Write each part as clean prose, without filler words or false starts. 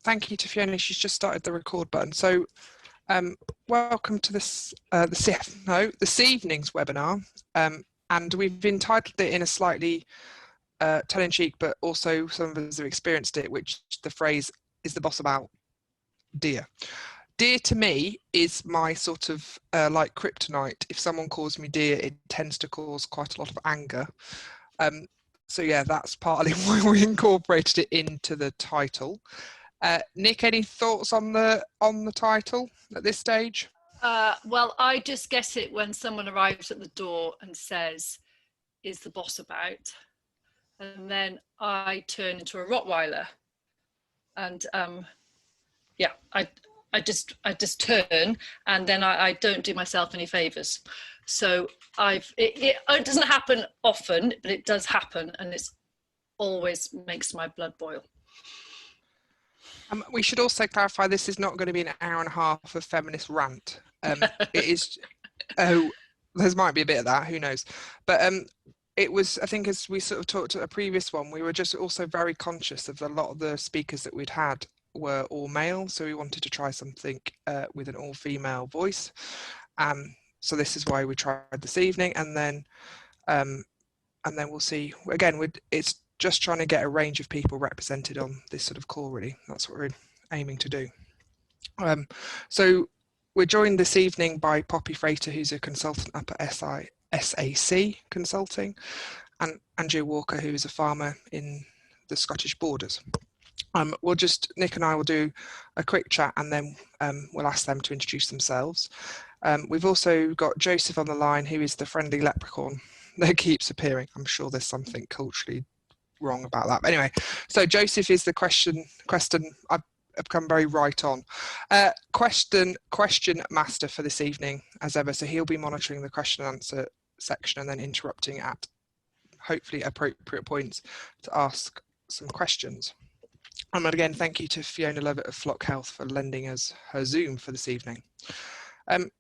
thank you to Fiona. She's just started the record button. So welcome to this this evening's webinar, and we've entitled it in a slightly tongue-in-cheek, but also some of us have experienced it, which the phrase is the boss about deer. Deer to me is my sort of like kryptonite. If someone calls me deer, it tends to cause quite a lot of anger. So yeah, that's partly why we incorporated it into the title. Nick, any thoughts on the title at this stage? Well, I just get it when someone arrives at the door and says, "Is the boss about?" And then I turn into a Rottweiler, and yeah, I just turn, and then I don't do myself any favors. So it doesn't happen often, but it does happen, and it's always makes my blood boil. We should also clarify this is not going to be an hour and a half of feminist rant. It is. Oh, there might be a bit of that. Who knows? But it was. I think as we sort of talked at a previous one, we were just also very conscious of a lot of the speakers that we'd had were all male, so we wanted to try something with an all-female voice. So this is why we tried this evening, and then we'll see. Again, it's just trying to get a range of people represented on this sort of call. Really, that's what we're aiming to do. So we're joined this evening by Poppy Frater, who's a consultant up at SAC Consulting, and Andrea Walker, who is a farmer in the Scottish Borders. Nick and I will do a quick chat, and then we'll ask them to introduce themselves. We've also got Joseph on the line, who is the friendly leprechaun that keeps appearing. I'm sure there's something culturally wrong about that. But anyway, so Joseph is the question I've become very right on. Question master for this evening, as ever. So he'll be monitoring the question and answer section and then interrupting at hopefully appropriate points to ask some questions. And again, thank you to Fiona Lovett of Flock Health for lending us her Zoom for this evening.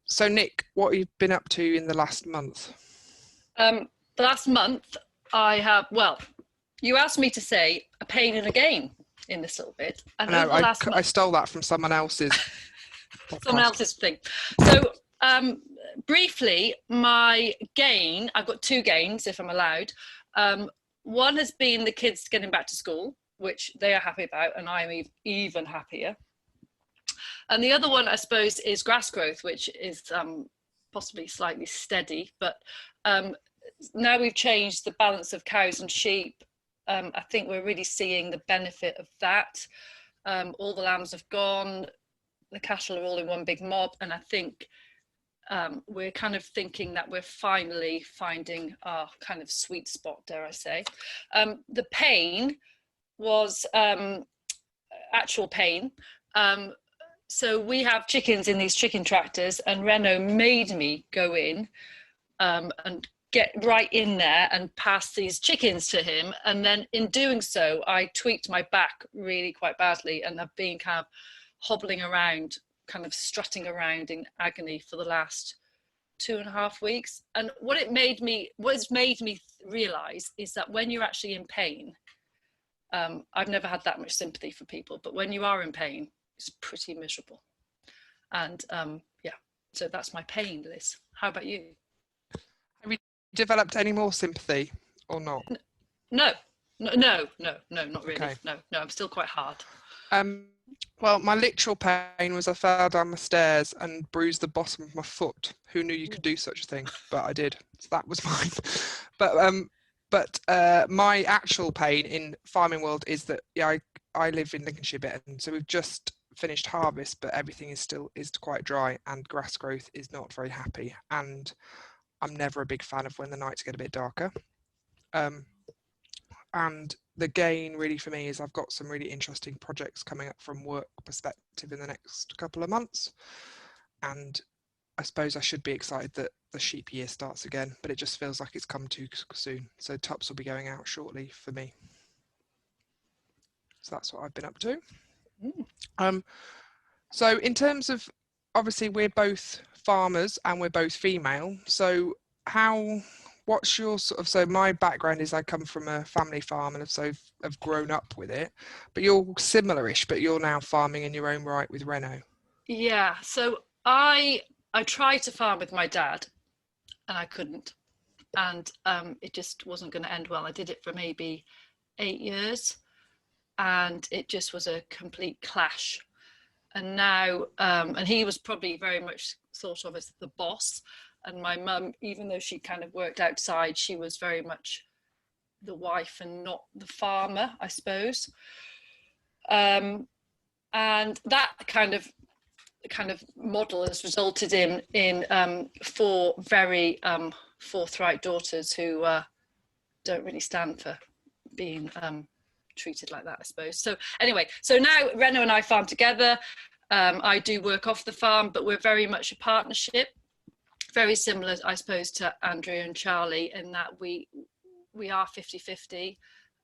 So Nick, what have you been up to in the last month? The last month I have, well, you asked me to say a pain and a gain in this little bit. And I stole that from someone else's someone else's thing. So briefly, my gain, I've got two gains if I'm allowed. One has been the kids getting back to school, which they are happy about, and I'm even happier. And the other one, I suppose, is grass growth, which is possibly slightly steady, but now we've changed the balance of cows and sheep. I think we're really seeing the benefit of that. All the lambs have gone, the cattle are all in one big mob, and I think we're kind of thinking that we're finally finding our kind of sweet spot, dare I say. The pain was actual pain. So we have chickens in these chicken tractors, and Reno made me go in and get right in there and pass these chickens to him. And then in doing so, I tweaked my back really quite badly, and I've been kind of hobbling around, kind of strutting around in agony for the last 2.5 weeks. And what it's made me realize is that when you're actually in pain, I've never had that much sympathy for people, but when you are in pain, it's pretty miserable. And yeah, so that's my pain, Liz. How about you? Have you developed any more sympathy or not? No, not really. Okay. No, I'm still quite hard. Well, my literal pain was I fell down the stairs and bruised the bottom of my foot. Who knew you could do such a thing? But I did. So that was mine. But my actual pain in farming world is that I live in Lincolnshire bit, and so we've just finished harvest, but everything is quite dry, and grass growth is not very happy. And I'm never a big fan of when the nights get a bit darker. And the gain really for me is I've got some really interesting projects coming up from work perspective in the next couple of months. And I suppose I should be excited that the sheep year starts again, but it just feels like it's come too soon. So tops will be going out shortly for me. So that's what I've been up to. So in terms of, obviously we're both farmers and we're both female. So what's your sort of, so my background is I come from a family farm and have grown up with it, but you're similar-ish, but you're now farming in your own right with Reno. Yeah, so I tried to farm with my dad and I couldn't, and it just wasn't going to end well. I did it for maybe 8 years and it just was a complete clash. And now and he was probably very much thought of as the boss, and my mum, even though she kind of worked outside, she was very much the wife and not the farmer, I suppose. And that kind of model has resulted in 4 very forthright daughters who don't really stand for being treated like that, I suppose. So anyway, so now Reno and I farm together. I do work off the farm, but we're very much a partnership, very similar, I suppose, to Andrea and Charlie, in that we are 50-50.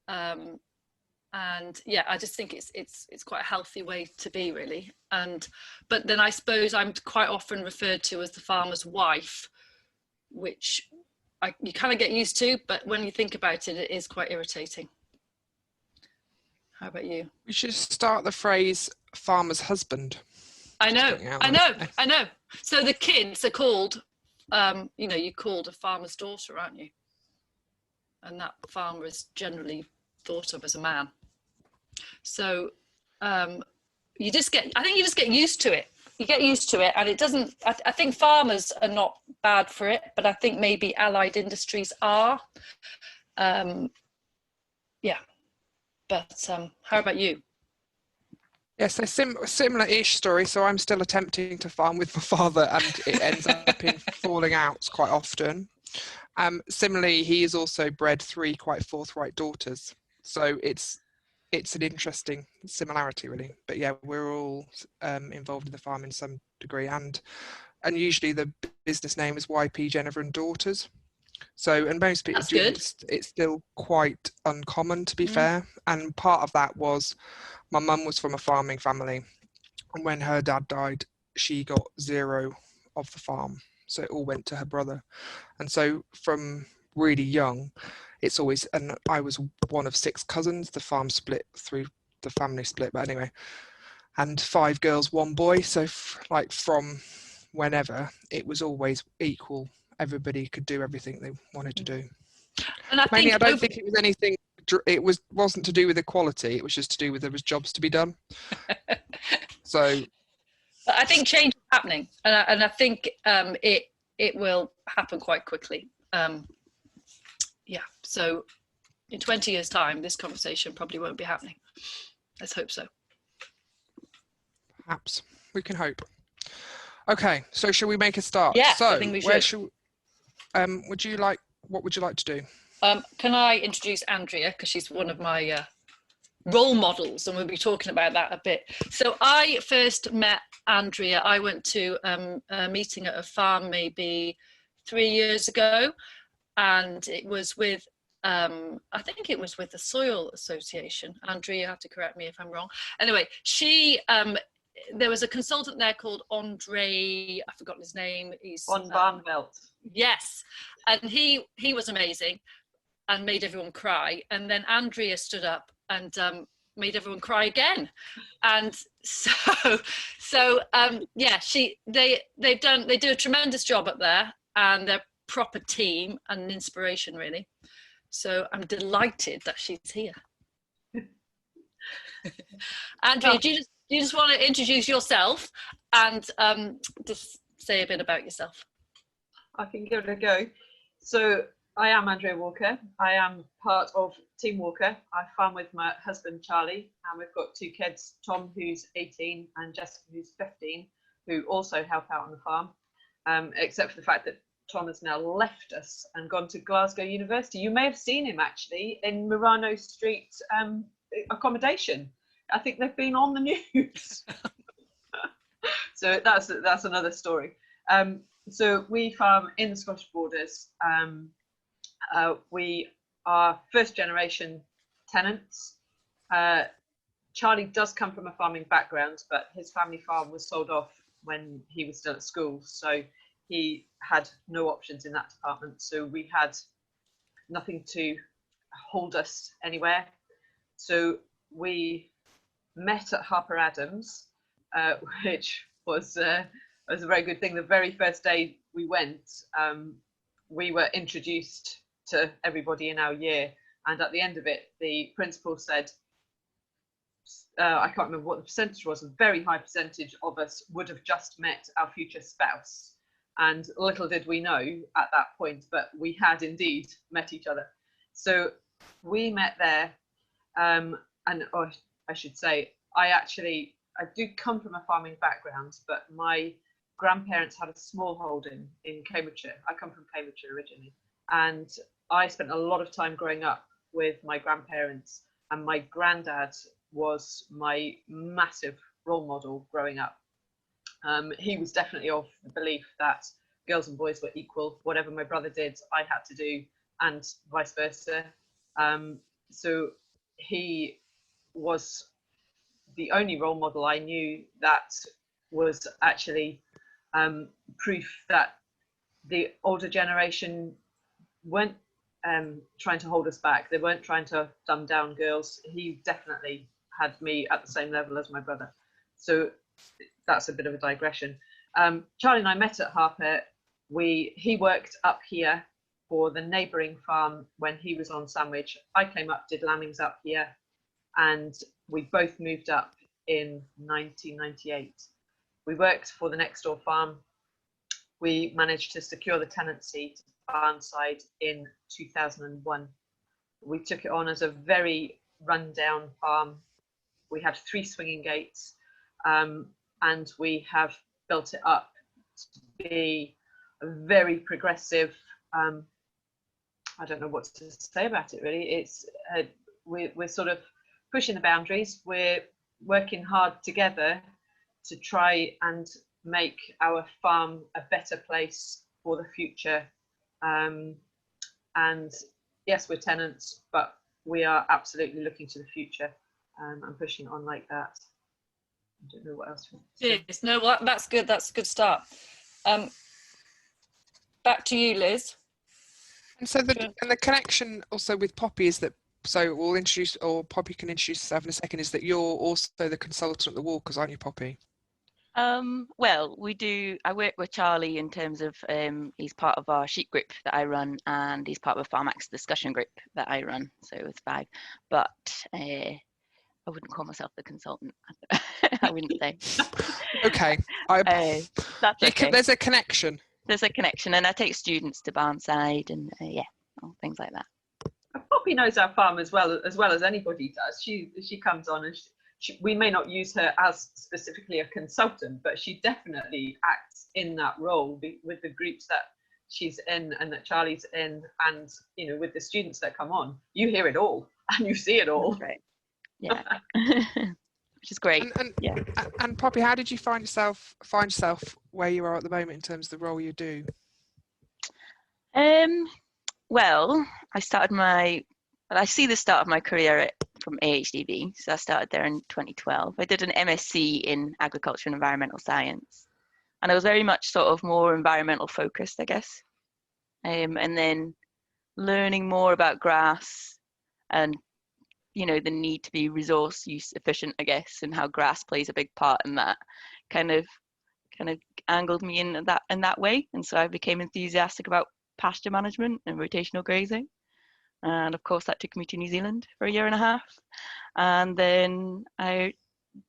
And yeah, I just think it's quite a healthy way to be, really. But then I suppose I'm quite often referred to as the farmer's wife, which you kind of get used to, but when you think about it, it is quite irritating. How about you? We should start the phrase farmer's husband. I know. So the kids are called, you're called a farmer's daughter, aren't you? And that farmer is generally thought of as a man. So I think you just get used to it. You get used to it, and it doesn't, I think farmers are not bad for it, but I think maybe allied industries are. Yeah. But how about you? Yes, a similar-ish story. So I'm still attempting to farm with my father, and it ends up in falling outs quite often. Similarly, he has also bred 3 quite forthright daughters. So it's an interesting similarity, really. But yeah, we're all involved in the farm in some degree, and usually the business name is YP Genever and Daughters. So, and most people do, it's still quite uncommon, to be fair. And part of that was my mum was from a farming family, and when her dad died, she got 0 of the farm. So it all went to her brother. And so from really young, it's always, and I was one of 6 cousins. The farm split through the family split, but anyway, and 5 girls, 1 boy. So like from whenever, it was always equal. Everybody could do everything they wanted to do. And I don't think it was anything. It wasn't to do with equality. It was just to do with there was jobs to be done. So, but I think change is happening, and I think it will happen quite quickly. Yeah. So, in 20 years' time, this conversation probably won't be happening. Let's hope so. Perhaps we can hope. Okay. So, shall we make a start? Yeah. So, I think we should. What would you like to do? Can I introduce Andrea, because she's one of my role models, and we'll be talking about that a bit. So I first met Andrea. I went to a meeting at a farm maybe 3 years ago, and it was with I think it was with the Soil Association. Andrea, you have to correct me if I'm wrong. Anyway, there was a consultant there called Andre, I've forgotten his name. He's Von Barneveld. Yes, and he was amazing and made everyone cry. And then Andrea stood up and made everyone cry again. And so yeah, they do a tremendous job up there, and they're a proper team and an inspiration, really. So I'm delighted that she's here. Andrea, do you just want to introduce yourself and just say a bit about yourself? I can give it a go. So I am Andrea Walker. I am part of Team Walker. I farm with my husband Charlie, and we've got 2 kids, Tom, who's 18, and Jessica, who's 15, who also help out on the farm, except for the fact that Tom has now left us and gone to Glasgow University. You may have seen him actually in Murano Street accommodation. I think they've been on the news. So that's another story. So we farm in the Scottish Borders. We are 1st generation tenants. Charlie does come from a farming background, but his family farm was sold off when he was still at school. So he had no options in that department. So we had nothing to hold us anywhere. So we met at Harper Adams, which was a very good thing. The very first day we went, we were introduced to everybody in our year, and at the end of it, the principal said, I can't remember what the percentage was, a very high percentage of us would have just met our future spouse. And little did we know at that point, but we had indeed met each other. So we met there, and I should say, I do come from a farming background, but my grandparents had a small holding in Cambridgeshire. I come from Cambridgeshire originally, and I spent a lot of time growing up with my grandparents, and my granddad was my massive role model growing up. He was definitely of the belief that girls and boys were equal. Whatever my brother did, I had to do, and vice versa. So he was the only role model I knew that was actually proof that the older generation weren't trying to hold us back. They weren't trying to dumb down girls. He definitely had me at the same level as my brother. So that's a bit of a digression. Charlie and I met at Harper. He worked up here for the neighbouring farm when he was on Sandwich. I came up, did lambings up here, and we both moved up in 1998. We worked for the next door farm. We managed to secure the tenancy to Barnside in 2001. We took it on as a very run-down farm. We had 3 swinging gates, and we have built it up to be a very progressive, I don't know what to say about it really. It's we're sort of pushing the boundaries. We're working hard together to try and make our farm a better place for the future. And yes, we're tenants, but we are absolutely looking to the future and pushing it on like that. I don't know what else. Yes, no, well, that's good. That's a good start. Back to you, Liz. And so the connection also with Poppy is that, so we'll introduce, or Poppy can introduce herself in a second, is that you're also the consultant at the Walkers, aren't you, Poppy? Well, I work with Charlie in terms of, he's part of our sheep group that I run, and he's part of a Farm Acts discussion group that I run, so it's 5. But I wouldn't call myself the consultant. I wouldn't say. Okay. That's okay. There's a connection. There's a connection, and I take students to Barnside and things like that. Poppy knows our farm as well as anybody does. She comes on, and we may not use her as specifically a consultant, but she definitely acts in that role with the groups that she's in and that Charlie's in, and with the students that come on. You hear it all and you see it all. That's right. Yeah. Which is great. And Poppy, how did you find yourself where you are at the moment in terms of the role you do? Well, I see the start of my career from AHDB, so I started there in 2012. I did an MSc in Agriculture and Environmental Science, and I was very much sort of more environmental focused, I guess. And then learning more about grass and the need to be resource use efficient, I guess, and how grass plays a big part in that kind of angled me in that way. And so I became enthusiastic about pasture management and rotational grazing. And of course that took me to New Zealand for 1.5 years. And then I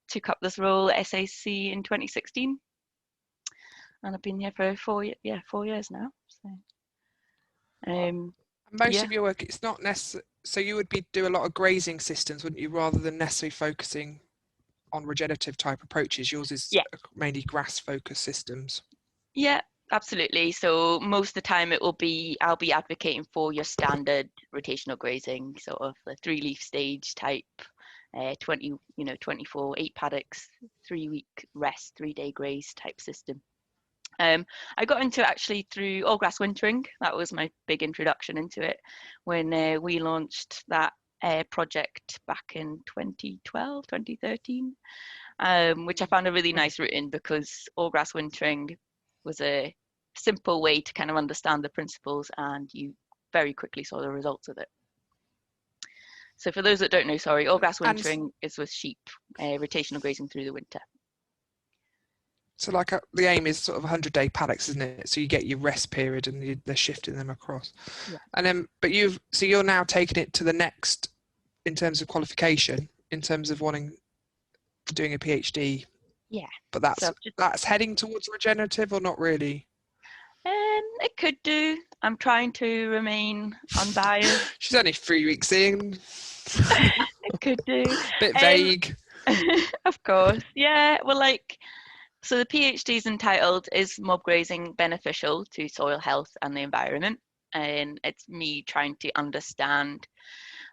took up this role at SAC in 2016. And I've been here for 4 years now. So, most of your work, it's not necessary. So you would do a lot of grazing systems, wouldn't you, rather than necessarily focusing on regenerative type approaches? Yours is mainly grass focused systems. Yeah, absolutely. So most of the time I'll be advocating for your standard rotational grazing, sort of the 3-leaf stage type, 24, 8 paddocks, 3-week rest, 3-day graze type system. I got into it actually through all grass wintering. That was my big introduction into it when we launched that project back in 2012, 2013, which I found a really nice route in, because all grass wintering was a simple way to kind of understand the principles, and you very quickly saw the results of it. So for those that don't know, sorry, all grass And wintering is with sheep, rotational grazing through the winter. so like the aim is sort of 100-day paddocks, isn't it? So you get your rest period and they're shifting them across. Yeah. And then, but you're now taking it to the next in terms of qualification, in terms of doing a PhD. Yeah. But So that's heading towards regenerative or not really? It could do. I'm trying to remain unbiased. She's only 3 weeks in. It could do. Bit vague. Of course. Yeah. Well, so the PhD is entitled, "Is mob grazing beneficial to soil health and the environment?" And it's me trying to understand,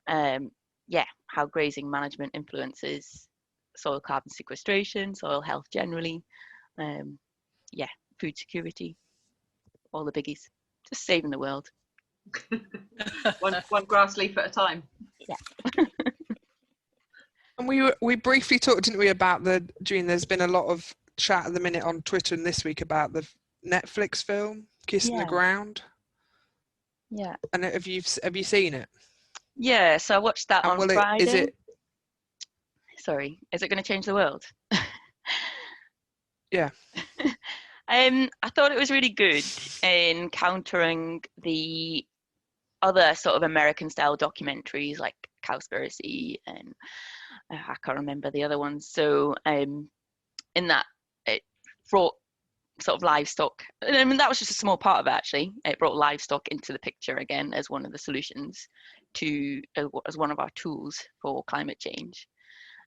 how grazing management influences soil carbon sequestration, soil health generally, food security, all the biggies, just saving the world. one grass leaf at a time. Yeah. And we briefly talked, didn't we, about there's been a lot of chat at the minute on Twitter and this week about the Netflix film Kissing the Ground. Yeah. And have you seen it? Yeah, so I watched that on Friday. Sorry, is it going to change the world? Yeah. I thought it was really good in countering the other sort of American style documentaries like Cowspiracy and I can't remember the other ones. So in that it brought sort of livestock. I mean, that was just a small part of it, actually. It brought livestock into the picture again as one of the solutions as one of our tools for climate change.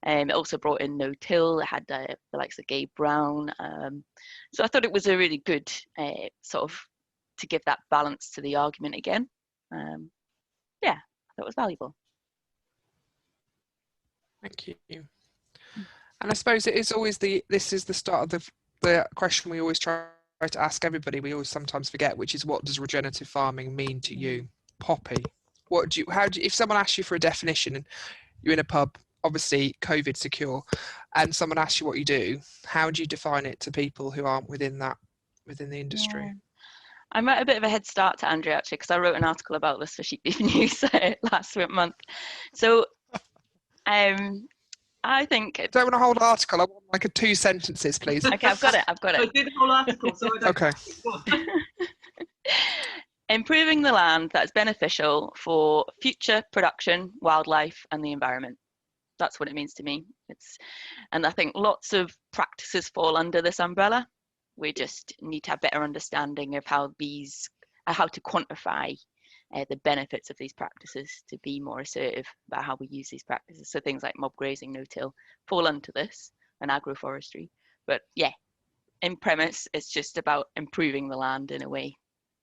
It also brought in no-till. It had the likes of Gabe Brown. So I thought it was a really good sort of to give that balance to the argument again. I thought it was valuable. Thank you. And I suppose it is always this is the start of the question we always try to ask everybody. We always sometimes forget, which is, what does regenerative farming mean to you, Poppy? If someone asks you for a definition and you're in a pub, obviously COVID secure, and someone asks you what you do, how do you define it to people who aren't within the industry? Yeah. I'm at a bit of a head start to Andrea, actually, because I wrote an article about this for Sheep Beef News last month. So I think... I don't want a whole article. I want like 2 sentences, please. Okay, I've got it. I do the whole article, so I don't... Okay. Improving the land that's beneficial for future production, wildlife, and the environment. That's what it means to me. And I think lots of practices fall under this umbrella. We just need to have better understanding of how to quantify the benefits of these practices to be more assertive about how we use these practices. So things like mob grazing, no-till fall under this, and agroforestry. But yeah, in premise, it's just about improving the land in a way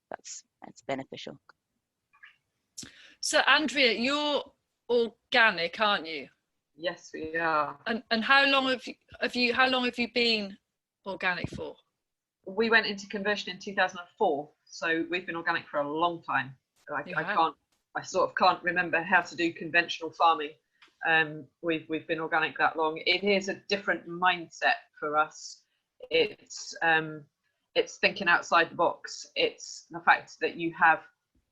that's beneficial. So Andrea, you're organic, aren't you? Yes, we are. And how long have you been organic for? We went into conversion in 2004, so we've been organic for a long time. I sort of can't remember how to do conventional farming. We've been organic that long. It is a different mindset for us. It's thinking outside the box. It's the fact that you have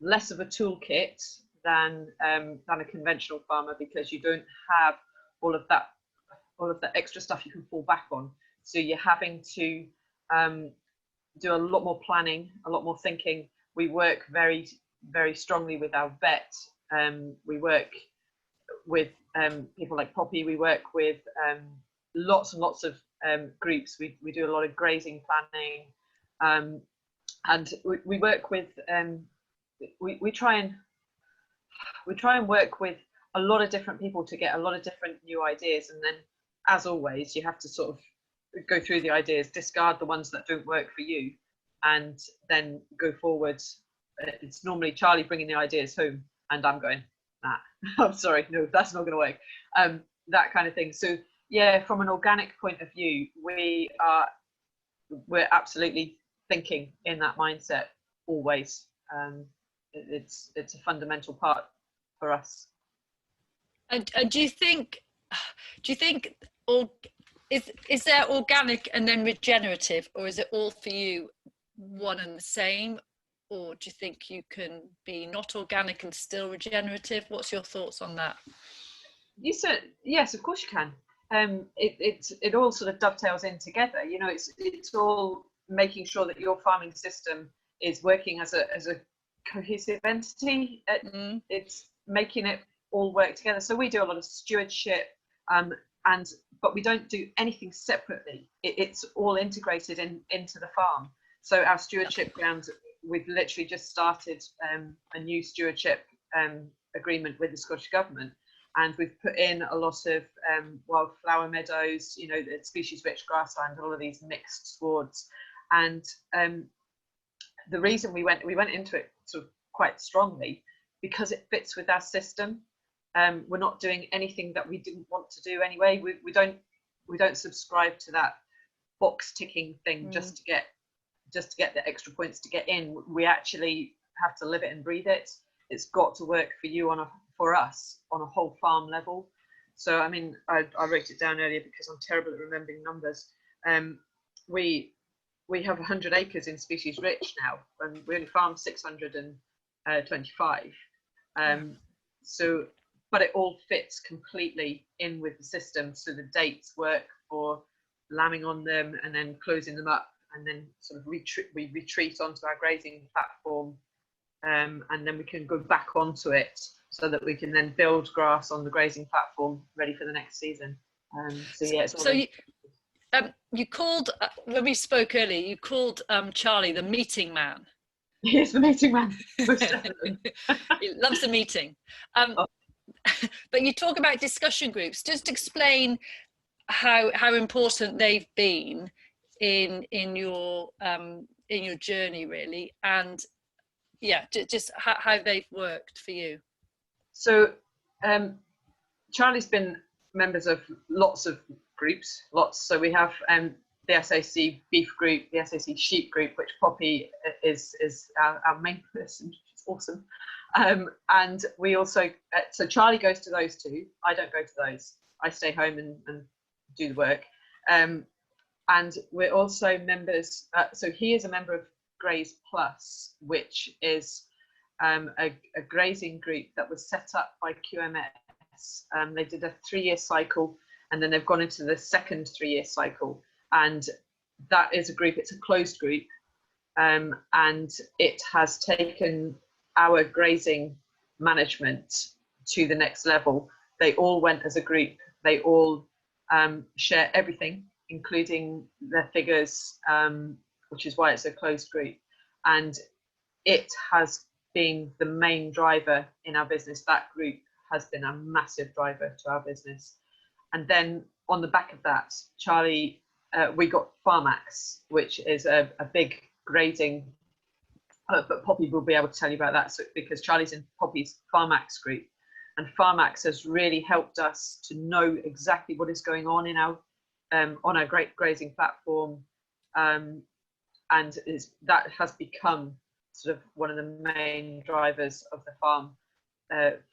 less of a toolkit than a conventional farmer, because you don't have all of the extra stuff you can fall back on. So you're having to do a lot more planning, a lot more thinking. We work very, very strongly with our vet. We work with people like Poppy. We work with lots and lots of groups. We do a lot of grazing planning, and we work with. We try and work with a lot of different people to get a lot of different new ideas, and then, as always, you have to sort of go through the ideas, discard the ones that don't work for you, and then go forward. It's normally Charlie bringing the ideas home, and I'm going, nah, I'm sorry, no, that's not going to work. That kind of thing. So yeah, from an organic point of view, we're absolutely thinking in that mindset always. It's a fundamental part for us. And do you think is there organic and then regenerative, or is it all for you one and the same, or do you think you can be not organic and still regenerative? What's your thoughts on that? You said yes, of course you can. It all sort of dovetails in together. You know, it's all making sure that your farming system is working as a cohesive entity. It's making it all work together. So we do a lot of stewardship, but we don't do anything separately. It's all integrated into the farm. So our stewardship grounds, we've literally just started a new stewardship agreement with the Scottish Government, and we've put in a lot of wildflower meadows, you know, the species-rich grassland, all of these mixed swards. And the reason we went into it sort of quite strongly, because it fits with our system. We're not doing anything that we didn't want to do anyway. We don't subscribe to that box ticking thing just to get the extra points to get in. We actually have to live it and breathe it. It's got to work for you for us on a whole farm level. So I mean, I wrote it down earlier because I'm terrible at remembering numbers. We have 100 acres in species rich now, and we only farm 625. So, but it all fits completely in with the system. So the dates work for lambing on them and then closing them up, and then sort of we retreat onto our grazing platform, and then we can go back onto it so that we can then build grass on the grazing platform ready for the next season. So yeah, it's all you called, when we spoke earlier, you called Charlie the meeting man. He is the meeting man, most definitely. He loves the meeting. But you talk about discussion groups. Just explain how important they've been in your journey, really, and yeah, just how they've worked for you. So Charlie's been members of lots of groups, so we have the SAC beef group, the SAC sheep group, which Poppy is our main person, which is awesome. And we also, so Charlie goes to those two. I don't go to those. I stay home and do the work. And we're also members, so he is a member of Graze Plus, which is a grazing group that was set up by QMS. They did a 3-year cycle, and then they've gone into the second 3-year cycle. And that is a group, it's a closed group, and it has taken our grazing management to the next level. They all went as a group. They all share everything, including their figures, which is why it's a closed group. And it has been the main driver in our business. That group has been a massive driver to our business. And then on the back of that, Charlie, we got Farmax, which is a big grazing, but Poppy will be able to tell you about that, because Charlie's in Poppy's Farmax group, and Farmax has really helped us to know exactly what is going on in our on our great grazing platform, and that has become sort of one of the main drivers of the farm. But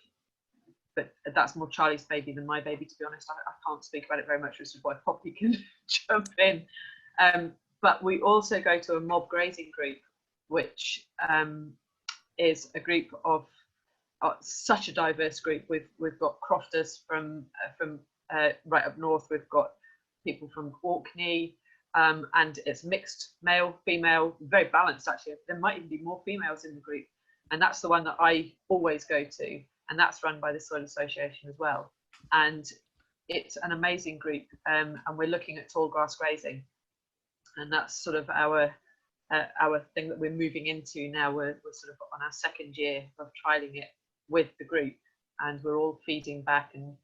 that's more Charlie's baby than my baby, to be honest. I can't speak about it very much, which is why Poppy can jump in. But we also go to a mob grazing group, which is a group of such a diverse group. We've got crofters from right up north. We've got people from Orkney, and it's mixed, male, female, very balanced actually. There might even be more females in the group, and that's the one that I always go to, and that's run by the Soil Association as well. And it's an amazing group, and we're looking at tall grass grazing, and that's sort of our thing that we're moving into now. We're sort of on our second year of trialing it with the group, and we're all feeding back and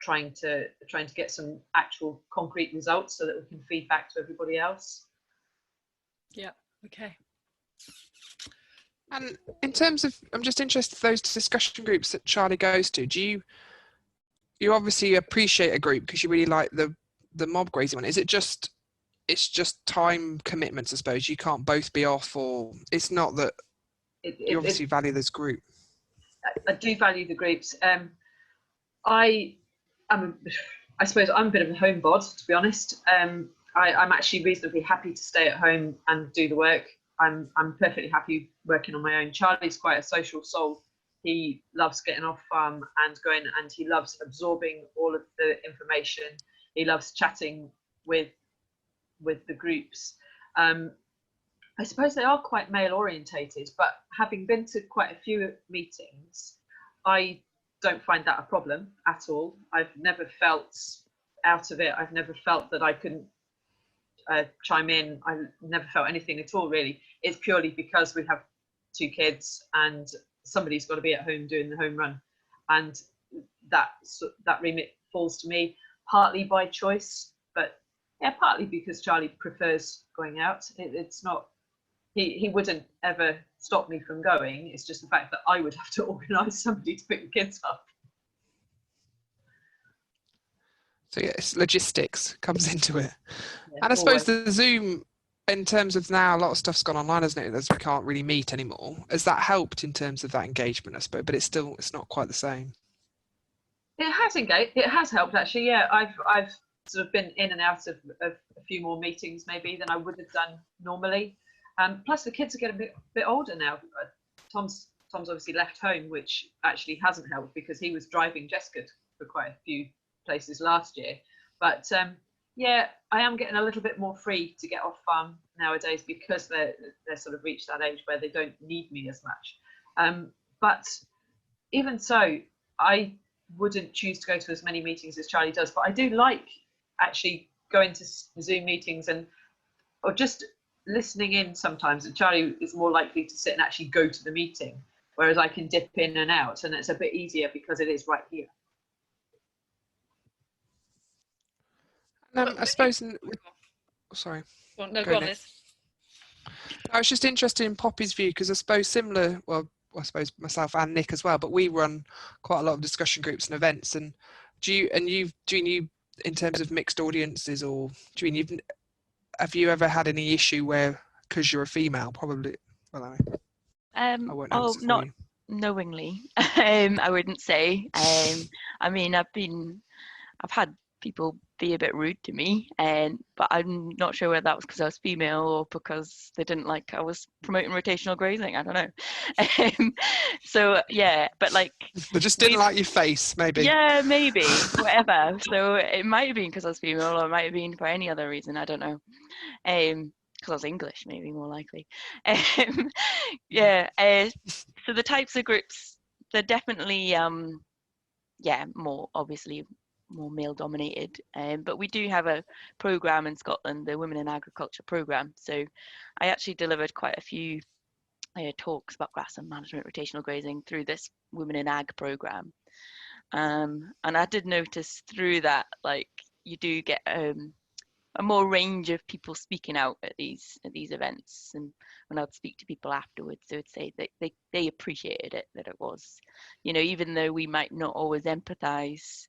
trying to get some actual concrete results so that we can feed back to everybody else. Yeah, okay. And in terms of, I'm just interested in those discussion groups that Charlie goes to. Do you obviously appreciate a group because you really like the mob grazing one? Is it just, it's just time commitments, I suppose? You can't both be off, or it's not that you obviously value this group? I do value the groups. I suppose I'm a bit of a homebod, to be honest. I'm actually reasonably happy to stay at home and do the work. I'm perfectly happy working on my own. Charlie's quite a social soul. He loves getting off farm and going, and he loves absorbing all of the information. He loves chatting with the groups. I suppose they are quite male orientated, but having been to quite a few meetings, I don't find that a problem at all. I've never felt out of it. I've never felt that I couldn't chime in. I never felt anything at all, really. It's purely because we have 2 kids and somebody's got to be at home doing the home run, and that remit falls to me, partly by choice, but yeah, partly because Charlie prefers going out. It's not, he wouldn't ever stop me from going. It's just the fact that I would have to organise somebody to pick the kids up. So yes, logistics comes into it. Yeah, And I suppose always. the Zoom, in terms of now, a lot of stuff's gone online, hasn't it? As we can't really meet anymore. Has that helped in terms of that engagement, I suppose? But it's not quite the same. It has engaged. It has helped, actually. Yeah, I've sort of been in and out of a few more meetings maybe than I would have done normally. Plus the kids are getting a bit older now. Tom's obviously left home, which actually hasn't helped because he was driving Jessica for quite a few places last year. But yeah, I am getting a little bit more free to get off farm nowadays because they're sort of reached that age where they don't need me as much. But even so, I wouldn't choose to go to as many meetings as Charlie does. But I do like actually going to Zoom meetings or just listening in sometimes. And Charlie is more likely to sit and actually go to the meeting, whereas I can dip in and out, and it's a bit easier because it is right here. I suppose. Sorry. No, go on, Liz. I was just interested in Poppy's view because I suppose similar. Well, I suppose myself and Nick as well, but we run quite a lot of discussion groups and events. And do you in terms of mixed audiences, or have you ever had any issue where, because you're a female, probably? Well, I won't answer not you. knowingly. I wouldn't say. I mean, I've had people be a bit rude to me, but I'm not sure whether that was because I was female or because they didn't like I was promoting rotational grazing. I don't know. So yeah, but like They just didn't like your face, maybe. Yeah, maybe, whatever. So it might have been because I was female, or it might have been for any other reason. I don't know. Because I was English, maybe more likely. Yeah. So the types of groups, they're definitely more obviously more male dominated, but we do have a program in Scotland, the Women in Agriculture program. So I actually delivered quite a few talks about grassland management, rotational grazing through this Women in Ag program, and I did notice through that, like, you do get a more range of people speaking out at these events. And when I'd speak to people afterwards, they would say that they appreciated it, that it was, even though we might not always empathize,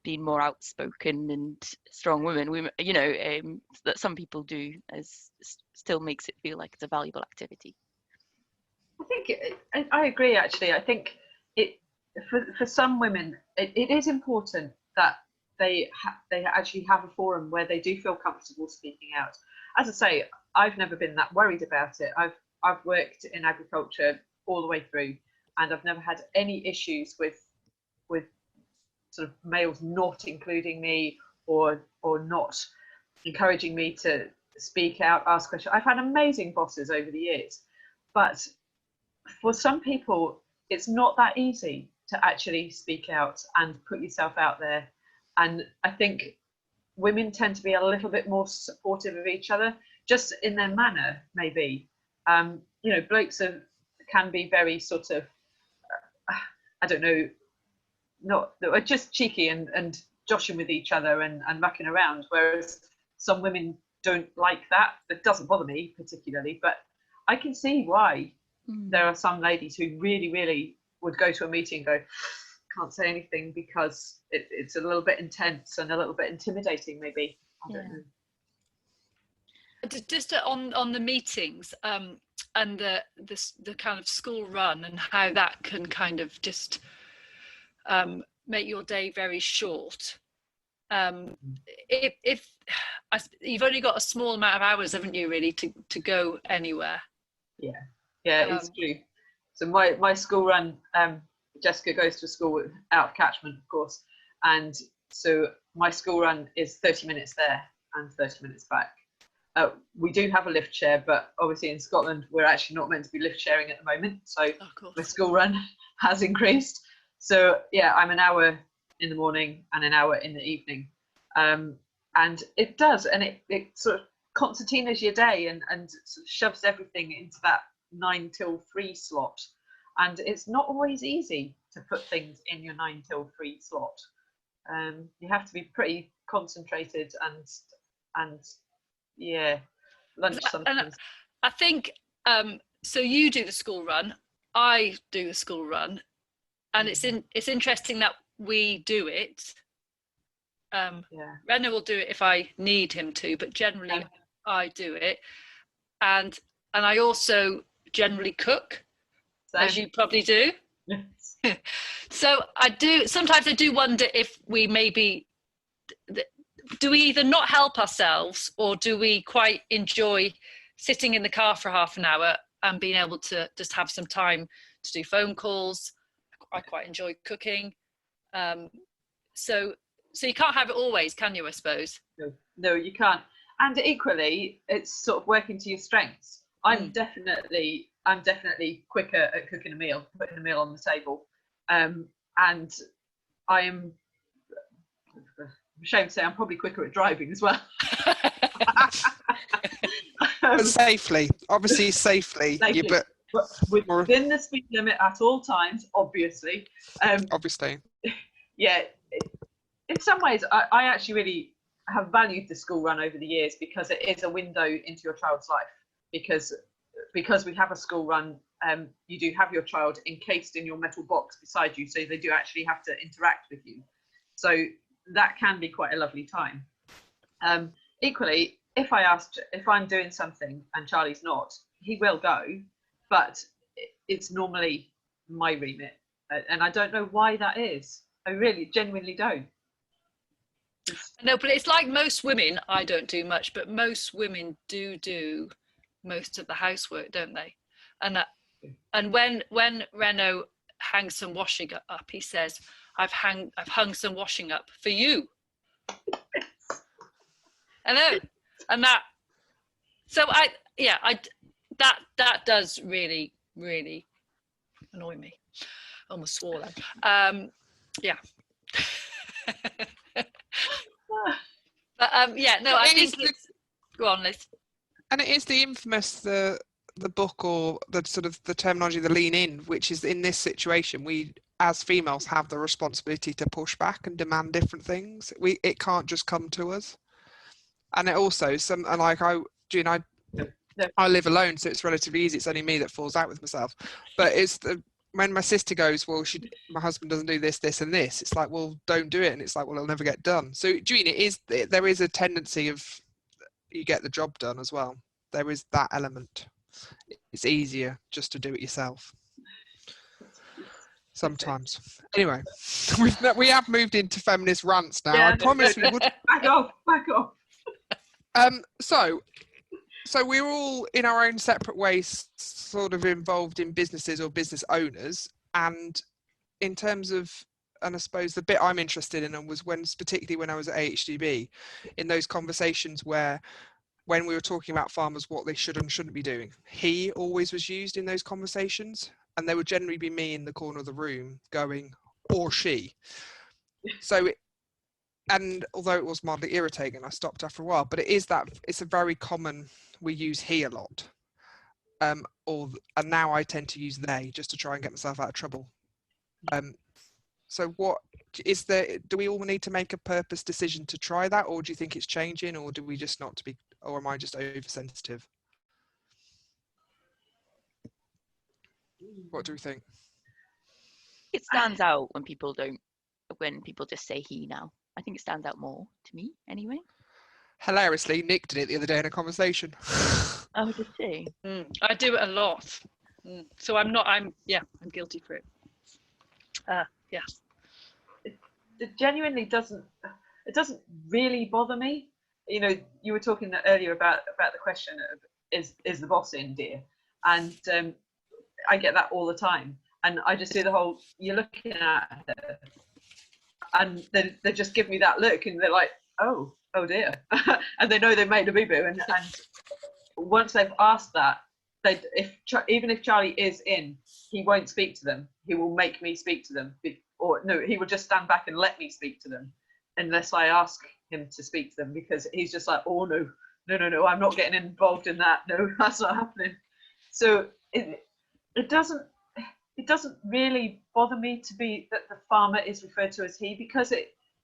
being more outspoken and strong women, that some people do, still makes it feel like it's a valuable activity. I think I agree, actually. I think for some women it is important that they actually have a forum where they do feel comfortable speaking out. As I say, I've never been that worried about it. I've worked in agriculture all the way through, and I've never had any issues with sort of males not including me or not encouraging me to speak out, ask questions. I've had amazing bosses over the years, but for some people it's not that easy to actually speak out and put yourself out there. And I think women tend to be a little bit more supportive of each other, just in their manner, maybe. Blokes can be very sort of, I don't know, not just cheeky and joshing with each other and mucking around, whereas some women don't like that. That doesn't bother me particularly, but I can see why there are some ladies who really, really would go to a meeting and go, can't say anything because it's a little bit intense and a little bit intimidating, maybe. I don't know. Just on the meetings and the kind of school run and how that can kind of just make your day very short. If you've only got a small amount of hours, haven't you, really, to go anywhere? Yeah, it's true. So my school run, Jessica goes to a school out of catchment, of course, and so my school run is 30 minutes there and 30 minutes back. We do have a lift share, but obviously in Scotland we're actually not meant to be lift sharing at the moment, so my school run has increased. So yeah, I'm an hour in the morning and an hour in the evening, and it does, and it sort of concertinas your day and sort of shoves everything into that 9 till 3 slot, and it's not always easy to put things in your 9 till 3 slot. You have to be pretty concentrated and yeah, lunch sometimes. And I think so you do the school run, I do the school run, and it's interesting that we do it. Reno will do it if I need him to, but generally I do it, and I also generally cook, as you probably do. Yes. So sometimes I do wonder if we maybe do we either not help ourselves, or do we quite enjoy sitting in the car for half an hour and being able to just have some time to do phone calls. I quite enjoy cooking. So you can't have it always, can you, I suppose? No, you can't. And equally, it's sort of working to your strengths. I'm definitely quicker at cooking a meal, putting a meal on the table. And I'm ashamed to say I'm probably quicker at driving as well. But safely, obviously safely. But within the speed limit at all times, obviously. Obviously. Yeah, in some ways, I actually really have valued the school run over the years, because it is a window into your child's life. Because we have a school run, you do have your child encased in your metal box beside you, so they do actually have to interact with you. So that can be quite a lovely time. Equally, if I'm doing something and Charlie's not, he will go, but it's normally my remit, and I don't know why that is. I really genuinely don't. No, but it's like most women, I don't do much, but most women do most of the housework, don't they? And when Reno hangs some washing up, he says, I've hung some washing up for you. I know. And that does really, really annoy me. Almost swore then. Yeah. But I think it's go on, Liz. And it is the infamous the book, or the sort of the terminology, the lean in, which is in this situation we as females have the responsibility to push back and demand different things. It can't just come to us. And it also I live alone, so it's relatively easy. It's only me that falls out with myself. But it's when my sister goes, well, my husband doesn't do this, this, and this. It's like, well, don't do it, and it's like, well, it'll never get done. So, there is a tendency of you get the job done as well. There is that element. It's easier just to do it yourself sometimes. Anyway, we have moved into feminist rants now. I promise we would. Back off. So we're all in our own separate ways sort of involved in businesses or business owners, and in terms of, and I suppose the bit I'm interested in was particularly when I was at AHDB, in those conversations when we were talking about farmers, what they should and shouldn't be doing. He always was used in those conversations, and there would generally be me in the corner of the room going, or she. So and although it was mildly irritating, I stopped after a while, but it's a very common, we use he a lot. And now I tend to use they just to try and get myself out of trouble. So what is there, do we all need to make a purpose decision to try that, or do you think it's changing, or do we just not to be, or am I just oversensitive? What do we think? It stands out when people just say he now. I think it stands out more to me anyway. Hilariously, Nick did it the other day in a conversation. Oh, did she? I do it a lot. So I'm guilty for it. Yeah. It genuinely doesn't really bother me. You know, you were talking earlier about the question of is the boss in, dear? And I get that all the time. And I just do the whole, you're looking at her, and they just give me that look, and they're like, oh dear. And they know they made a boo-boo. And once they've asked that, even if Charlie is in, he won't speak to them. He will make me speak to them. Or no, he will just stand back and let me speak to them unless I ask him to speak to them, because he's just like, oh no, I'm not getting involved in that. No, that's not happening. So it doesn't really bother me to be that the farmer is referred to as he, because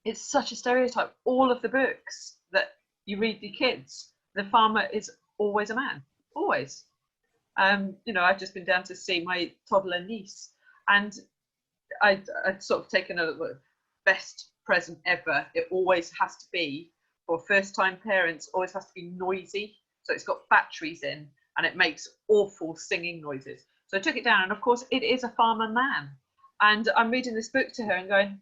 it's such a stereotype. All of the books that you read the kids, the farmer is always a man, always. You know, I've just been down to see my toddler niece, and I'd sort of taken a best present ever. It always has to be, for first-time parents, always has to be noisy. So it's got batteries in, and it makes awful singing noises. So I took it down, and of course it is a farmer man. And I'm reading this book to her and going,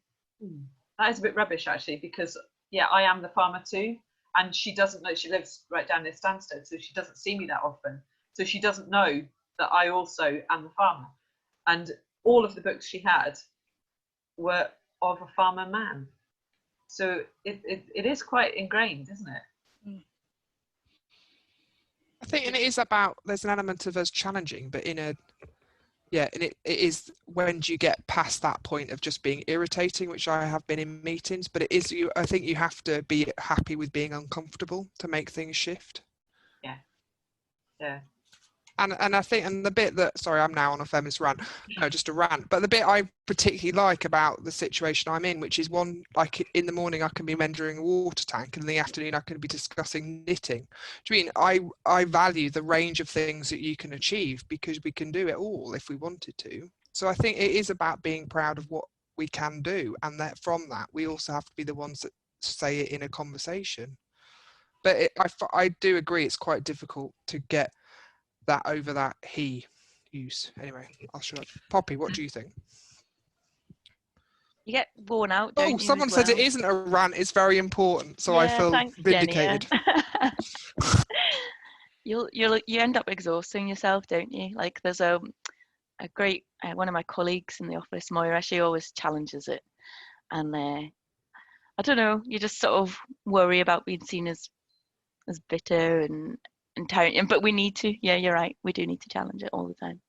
that is a bit rubbish actually, because yeah, I am the farmer too. And she doesn't know, she lives right down near Stansted, so she doesn't see me that often. So she doesn't know that I also am the farmer. And all of the books she had were of a farmer man. So it is quite ingrained, isn't it? I think, and it is about, there's an element of us challenging, but and it is when do you get past that point of just being irritating, which I have been in meetings, but I think you have to be happy with being uncomfortable to make things shift. Yeah. And I think, and the bit that, sorry, I'm now on a feminist rant, no, just a rant, but the bit I particularly like about the situation I'm in, which is one, like in the morning I can be mentoring a water tank, and in the afternoon I can be discussing knitting. Do you mean I value the range of things that you can achieve, because we can do it all if we wanted to. So I think it is about being proud of what we can do, and that from that we also have to be the ones that say it in a conversation. But I do agree it's quite difficult to get that over that he use. Anyway, I'll shut up. Poppy, what do you think? You get worn out, don't you? Someone said it isn't a rant, it's very important, so I feel thanks, vindicated. Jenny, you end up exhausting yourself, don't you? Like there's a great one of my colleagues in the office, Moira, she always challenges it, and I don't know, you just sort of worry about being seen as bitter and tyrant, but we need to. Yeah, you're right. We do need to challenge it all the time.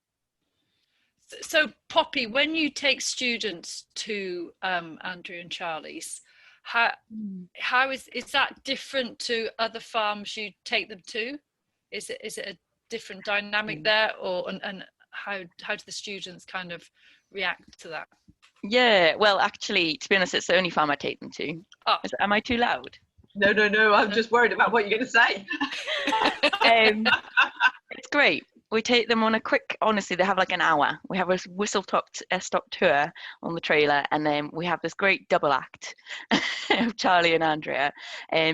So, Poppy, when you take students to Andrew and Charlie's, how is that different to other farms you take them to? Is it a different dynamic there, or and how do the students kind of react to that? Yeah, well, actually, to be honest, it's the only farm I take them to. Oh. Am I too loud? No, I'm just worried about what you're going to say. It's great. We take them on a quick, honestly, they have like an hour. We have a whistle-stop tour on the trailer, and then we have this great double act of Charlie and Andrea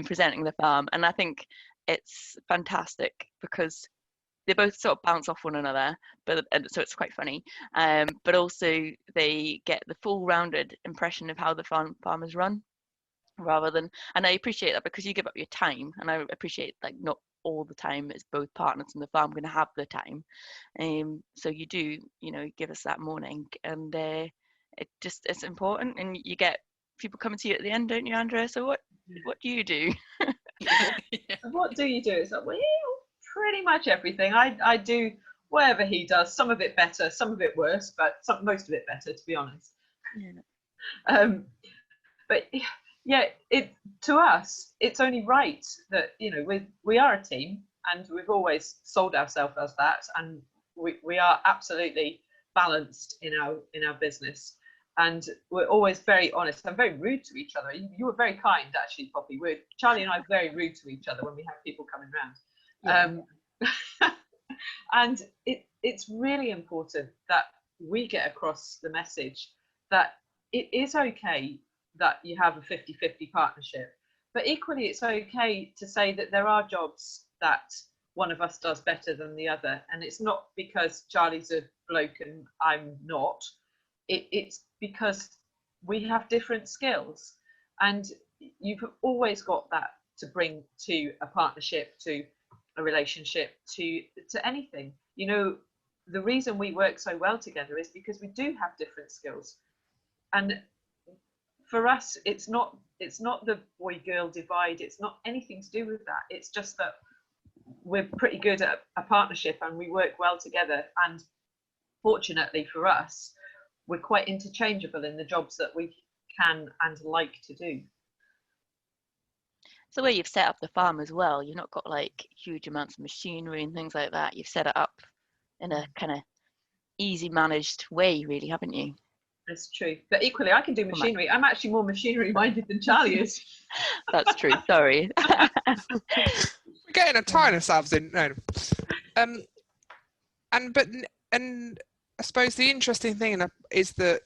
presenting the farm. And I think it's fantastic because they both sort of bounce off one another, so it's quite funny. But also they get the full rounded impression of how the farm is run, rather than, and I appreciate that because you give up your time, and I appreciate like not all the time is both partners in the farm going to have the time. So you do, give us that morning, and it's important, and you get people coming to you at the end, don't you, Andrea? So what do you do? What do you do? It's like, well, pretty much everything. I do whatever he does, some of it better, some of it worse, but most of it better, to be honest. But yeah, to us, it's only right that we are a team, and we've always sold ourselves as that, and we are absolutely balanced in our business, and we're always very honest and very rude to each other. You were very kind, actually, Poppy. Charlie and I are very rude to each other when we have people coming round. And it's really important that we get across the message that it is okay that you have a 50-50 partnership, but equally it's okay to say that there are jobs that one of us does better than the other, and it's not because Charlie's a bloke and I'm not. It's because we have different skills, and you've always got that to bring to a partnership, to a relationship to anything. You know, the reason we work so well together is because we do have different skills, and for us, it's not the boy-girl divide. It's not anything to do with that. It's just that we're pretty good at a partnership and we work well together. And fortunately for us, we're quite interchangeable in the jobs that we can and like to do. It's the way you've set up the farm as well. You've not got like huge amounts of machinery and things like that. You've set it up in a kind of easy managed way, really, haven't you? That's true. But equally, I can do machinery. I'm actually more machinery minded than Charlie is. That's true. Sorry. We're getting a tying ourselves in. No. And I suppose the interesting thing is that,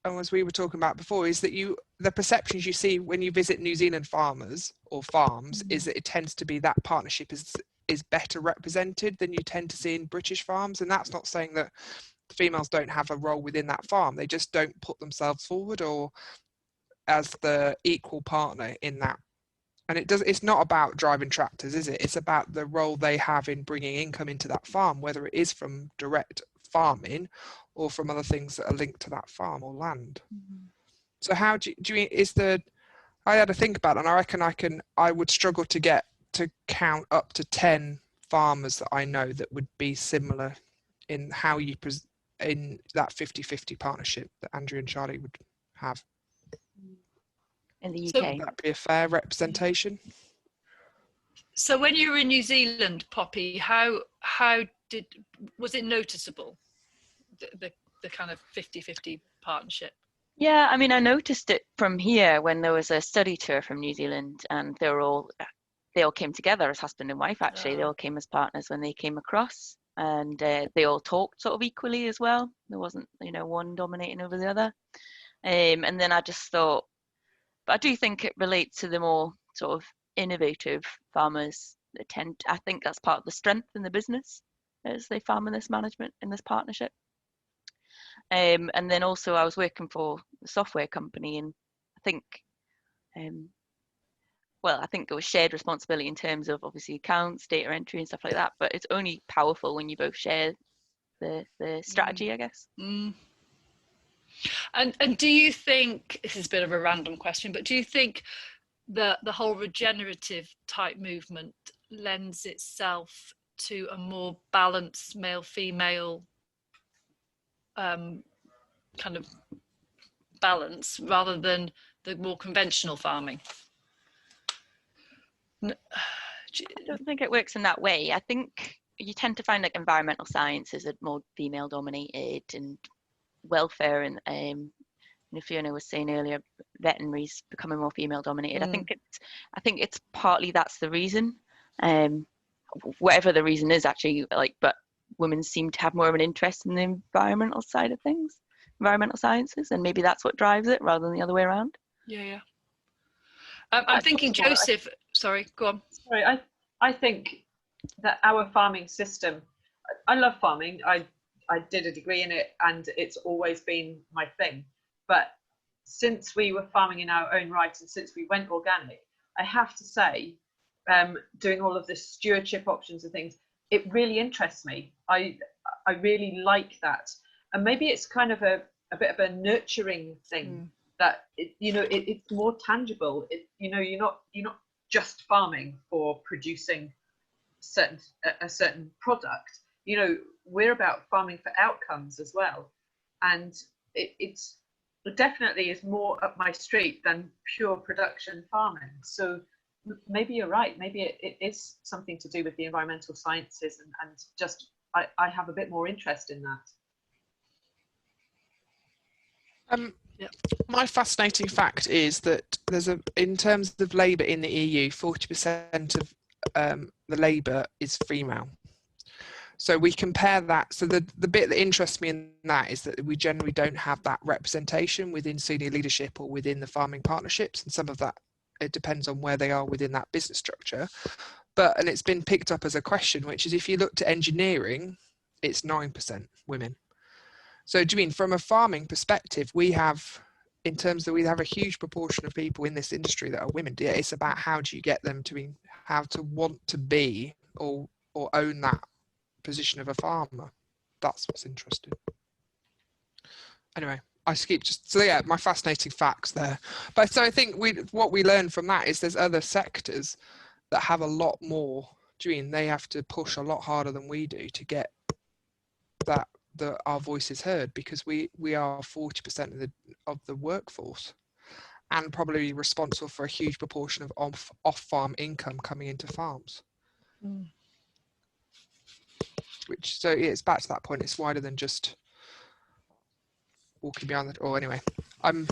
as we were talking about before, is that the perceptions you see when you visit New Zealand farmers or farms is that it tends to be that partnership is better represented than you tend to see in British farms. And that's not saying that the females don't have a role within that farm. They just don't put themselves forward or as the equal partner in that. And it's not about driving tractors, is it? It's about the role they have in bringing income into that farm, whether it is from direct farming or from other things that are linked to that farm or land. So how do you I had to think about it, and I reckon I would struggle to count up to 10 farmers that I know that would be similar in how you in that 50-50 partnership that Andrea and Charlie would have. In the UK. So would that be a fair representation? So when you were in New Zealand, Poppy, was it noticeable, the kind of 50-50 partnership? Yeah, I mean, I noticed it from here when there was a study tour from New Zealand, and they all came together as husband and wife. Actually, they all came as partners when they came across, and they all talked sort of equally as well. There wasn't, one dominating over the other. And then I just thought, but I do think it relates to the more sort of innovative farmers that I think that's part of the strength in the business, as they farm in this management, in this partnership. And then also I was working for a software company, and I think, I think it was shared responsibility in terms of obviously accounts, data entry and stuff like that, but it's only powerful when you both share the strategy, I guess. And do you think, this is a bit of a random question, but do you think that the whole regenerative type movement lends itself to a more balanced male-female kind of balance rather than the more conventional farming? I don't think it works in that way. I think you tend to find like environmental sciences are more female dominated, and welfare and Fiona was saying earlier, veterinary's becoming more female dominated. I think it's partly that's the reason. Whatever the reason is, actually, but women seem to have more of an interest in the environmental side of things, environmental sciences, and maybe that's what drives it rather than the other way around. Yeah. I'm thinking, Joseph. Sorry, go on. Sorry, I think that our farming system. I love farming. I did a degree in it, and it's always been my thing. But since we were farming in our own right, and since we went organic, I have to say, doing all of the stewardship options and things, it really interests me. I really like that, and maybe it's kind of a bit of a nurturing thing that it's more tangible. You're not just farming for producing a certain product. We're about farming for outcomes as well, and it definitely is more up my street than pure production farming. So maybe you're right. Maybe it is something to do with the environmental sciences, and just I have a bit more interest in that. My fascinating fact is that in terms of labour in the EU, 40% of the labour is female. So we compare that. So the bit that interests me in that is that we generally don't have that representation within senior leadership or within the farming partnerships. And some of that, it depends on where they are within that business structure. And it's been picked up as a question, which is if you looked at engineering, it's 9% women. So do you mean from a farming perspective, we have a huge proportion of people in this industry that are women. Yeah, it's about how do you get them to want to be or own that position of a farmer. That's what's interesting. Anyway, I skip just, so yeah, my fascinating facts there. But so I think what we learn from that is there's other sectors that have a lot more. Do you mean they have to push a lot harder than we do to get that our voices heard, because we are 40% of the workforce and probably responsible for a huge proportion of off-farm income coming into farms. Which, so it's back to that point, it's wider than just walking beyond that. Or anyway, I'm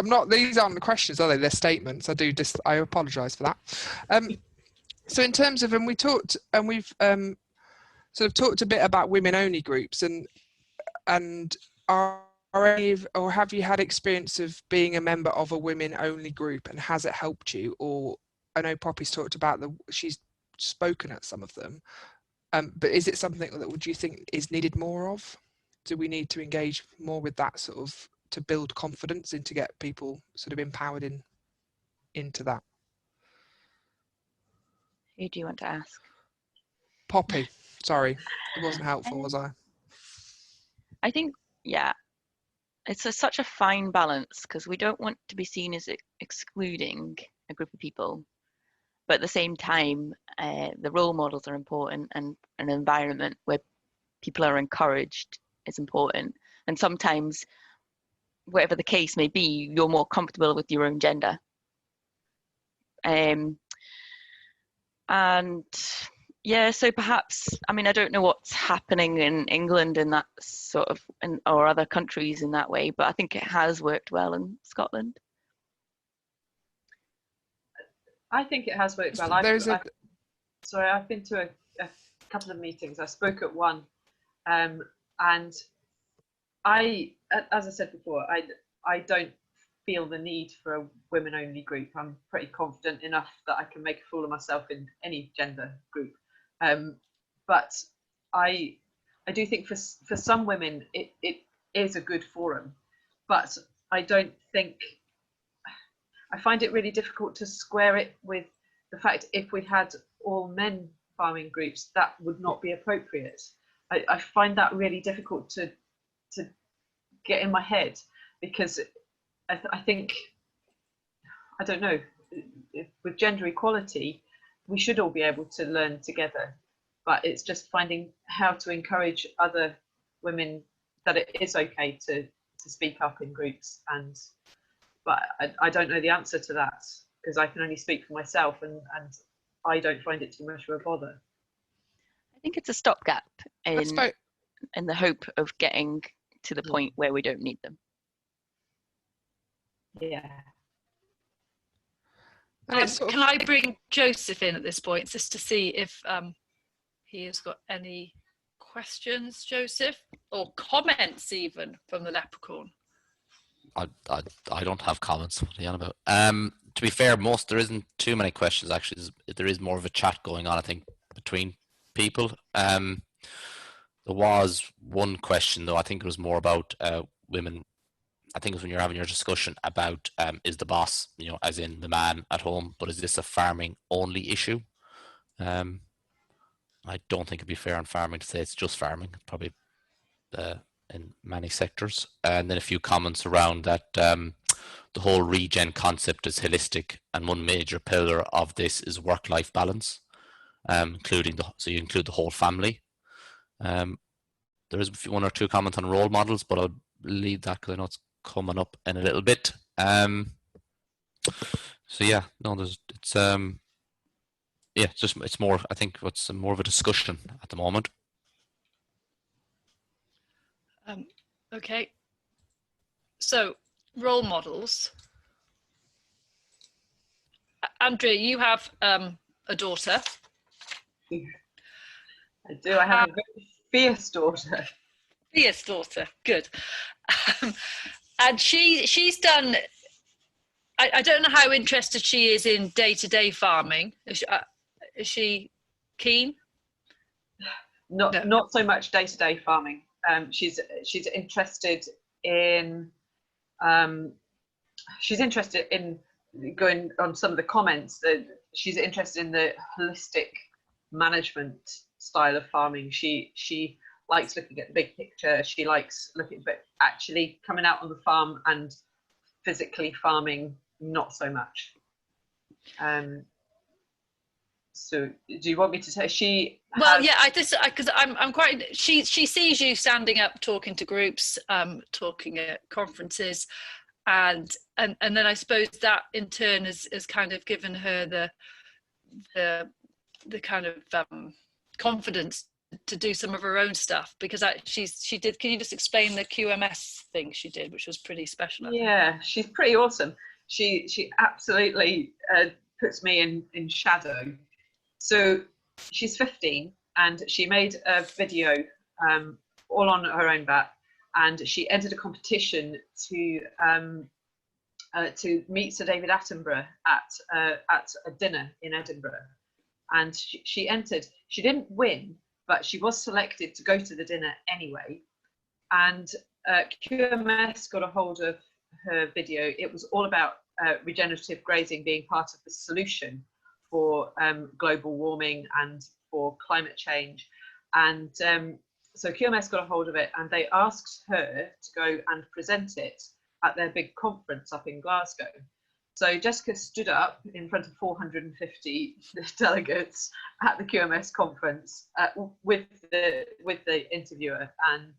not, these aren't the questions, are they? They're statements. I apologize for that. So in terms of, and we've sort of talked a bit about women only groups, and are any or have you had experience of being a member of a women only group, and has it helped you? Or I know Poppy's talked about she's spoken at some of them, but is it something that would you think is needed more of? Do we need to engage more with that sort of to build confidence and to get people sort of empowered into that? Who do you want to ask? Poppy, sorry, it wasn't helpful, was I? I think, yeah, it's such a fine balance, because we don't want to be seen as excluding a group of people, but at the same time, the role models are important, and an environment where people are encouraged is important. And sometimes, whatever the case may be, you're more comfortable with your own gender. And yeah, so perhaps, I mean, I don't know what's happening in England in that sort of, or other countries in that way, but I think it has worked well in Scotland. I think it has worked well. I've been to a couple of meetings. I spoke at one, and as I said before, I don't feel the need for a women-only group. I'm pretty confident enough that I can make a fool of myself in any gender group. But I do think for some women it is a good forum, but I find it really difficult to square it with the fact if we had all men farming groups, that would not be appropriate. I find that really difficult to get in my head, because I think, I don't know, with gender equality, we should all be able to learn together, but it's just finding how to encourage other women that it is okay to speak up in groups. But I don't know the answer to that, because I can only speak for myself, and I don't find it too much of a bother. I think it's a stopgap in the hope of getting to the point where we don't need them. Yeah. Can I bring Joseph in at this point just to see if he has got any questions, Joseph, or comments even from the leprechaun? I don't have comments. What are you on about? To be fair, there isn't too many questions actually. There is more of a chat going on, I think, between people. There was one question though. I think it was more about women. I think it was when you're having your discussion about is the boss, as in the man at home, but is this a farming only issue? I don't think it'd be fair on farming to say it's just farming. Probably in many sectors. And then a few comments around that the whole regen concept is holistic, and one major pillar of this is work-life balance, including so you include the whole family. There is one or two comments on role models, but I'll leave that because I know it's coming up in a little bit. So yeah, no, it's more, I think it's more of a discussion at the moment. Okay, so role models. Andrea, you have a daughter. I do. I have a very fierce daughter. Fierce daughter, good. And she's done. I don't know how interested she is in day-to-day farming. Is she keen? Not so much day-to-day farming. She's interested in going on some of the comments. That she's interested in the holistic management style of farming. She likes looking at the big picture. She likes looking, but actually coming out on the farm and physically farming, not so much. So do you want me to say because I'm quite, she sees you standing up, talking to groups, talking at conferences, and then I suppose that in turn has kind of given her the kind of confidence to do some of her own stuff, because she did. Can you just explain the QMS thing she did, which was pretty special? Yeah, she's pretty awesome. She absolutely puts me in shadow. So she's 15 and she made a video all on her own bat, and she entered a competition to meet Sir David Attenborough at a dinner in Edinburgh. And she entered. She didn't win, but she was selected to go to the dinner anyway. And QMS got a hold of her video. It was all about regenerative grazing being part of the solution for global warming and for climate change. And so QMS got a hold of it, and they asked her to go and present it at their big conference up in Glasgow. So Jessica stood up in front of 450 delegates at the QMS conference with the interviewer, and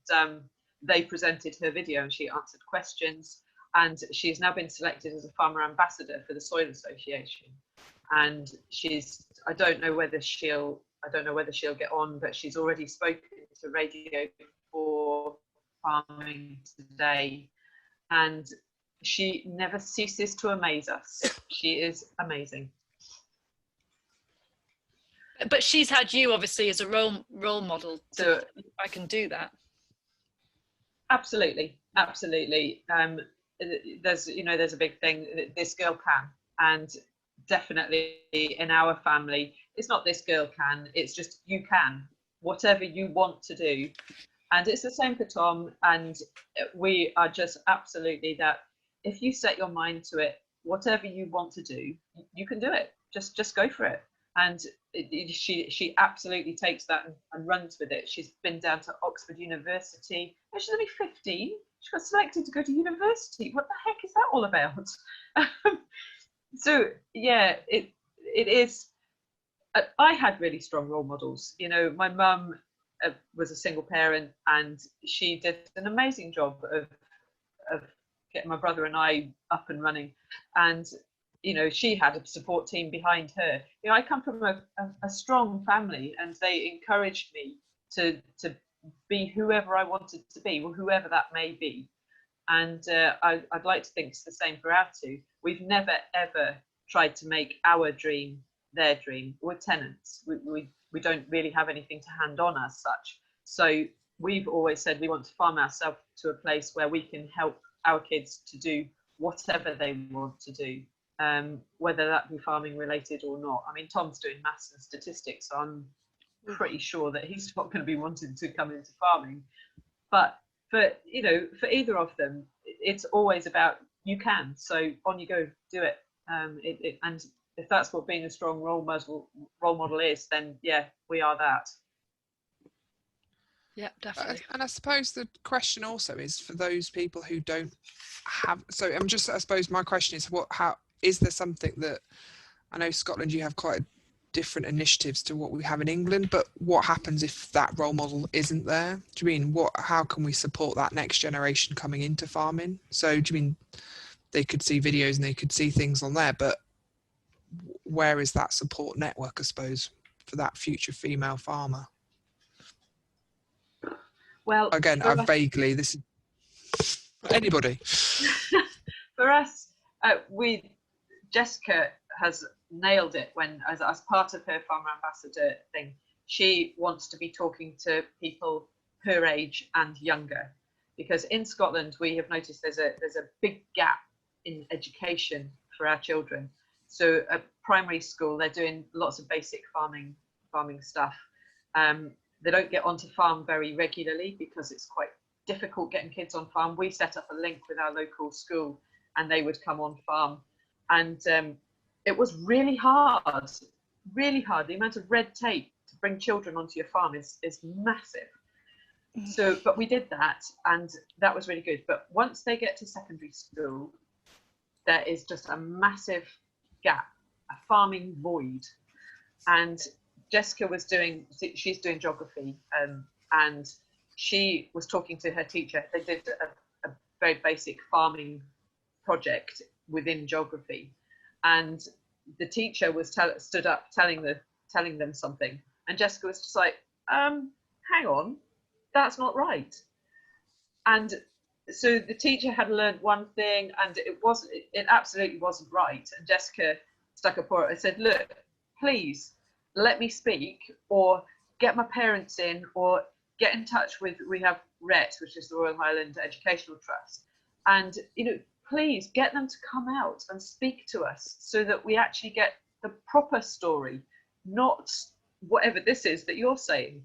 they presented her video and she answered questions. And she's now been selected as a farmer ambassador for the Soil Association. And I don't know whether she'll get on, but she's already spoken to Radio 4 Farming Today, and she never ceases to amaze us. She is amazing. But she's had you obviously as a role model, so I can do that. Absolutely. There's a big thing. This girl can, and definitely in our family, it's not this girl can. It's just you can, whatever you want to do. And it's the same for Tom. And we are just absolutely that. If you set your mind to it, whatever you want to do, you can do it. Just go for it. And she absolutely takes that and runs with it. She's been down to Oxford University. And she's only 15. She got selected to go to university. What the heck is that all about? So yeah, it is. I had really strong role models. You know, my mum was a single parent, and she did an amazing job of getting my brother and I up and running. And you know, she had a support team behind her. You know, I come from a strong family, and they encouraged me to be whoever I wanted to be, or whoever that may be. And I'd like to think it's the same for our two. We've never, ever tried to make our dream their dream. We're tenants. We don't really have anything to hand on as such. So we've always said we want to farm ourselves to a place where we can help our kids to do whatever they want to do, whether that be farming related or not. I mean, Tom's doing maths and statistics, so I'm pretty sure that he's not going to be wanting to come into farming. But for either of them, it's always about you can. So on you go, do it. And if that's what being a strong role model is, then yeah, we are that. Yeah, definitely. And I suppose the question also is for those people who don't have. So I suppose my question is, how is there something that I know Scotland, you have quite different initiatives to what we have in England, but what happens if that role model isn't there? Do you mean how can we support that next generation coming into farming? So do you mean they could see videos and they could see things on there, but where is that support network, I suppose, for that future female farmer? Well, again, this is anybody. For us, Jessica has nailed it when, as part of her farmer ambassador thing, she wants to be talking to people her age and younger, because in Scotland we have noticed there's a big gap in education for our children. So at primary school they're doing lots of basic farming stuff. They don't get onto farm very regularly because it's quite difficult getting kids on farm. We set up a link with our local school and they would come on farm, and it was really hard, the amount of red tape to to bring children onto your farm is massive. So, but we did that, and that was really good. But once they get to secondary school, there is just a massive gap, a farming void. And Jessica she's doing geography, and she was talking to her teacher. They did a very basic farming project within geography, and the teacher was stood up telling them something, and Jessica was just like, hang on, that's not right. And so the teacher had learned one thing, and it absolutely wasn't right. And Jessica stuck up for it and said, look, please let me speak, or get my parents in, or get in touch with, we have RET, which is the Royal Highland Educational Trust, and please get them to come out and speak to us so that we actually get the proper story, not whatever this is that you're saying.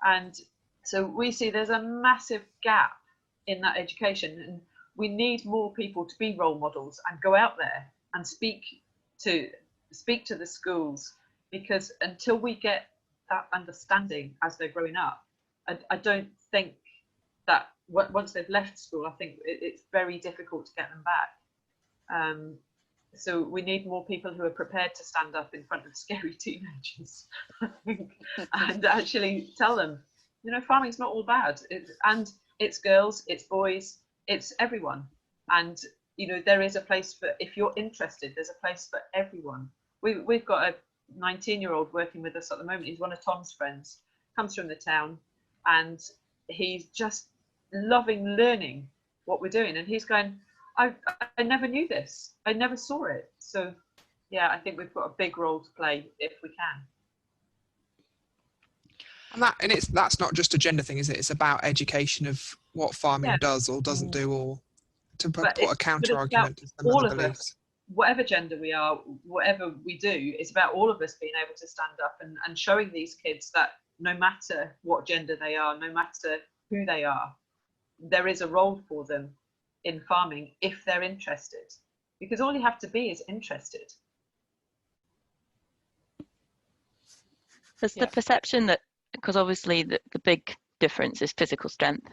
And so we see there's a massive gap in that education, and we need more people to be role models and go out there and speak to the schools, because until we get that understanding as they're growing up, I don't think that once they've left school, I think it's very difficult to get them back. So we need more people who are prepared to stand up in front of scary teenagers, I think, and actually tell them, farming's not all bad. And it's girls, it's boys, it's everyone. And, there is a place for, if you're interested, there's a place for everyone. We've got a 19-year-old working with us at the moment. He's one of Tom's friends, comes from the town, and he's just loving learning what we're doing. And he's going, I never knew this. I never saw it. So, yeah, I think we've got a big role to play if we can. And that's not just a gender thing, is it? It's about education of what farming does or doesn't do, or to put a counter argument to some all of the of beliefs. Us, whatever gender we are, whatever we do, it's about all of us being able to stand up and showing these kids that no matter what gender they are, no matter who they are, there is a role for them in farming if they're interested. Because all you have to be is interested. There's the perception that, because obviously the big difference is physical strength,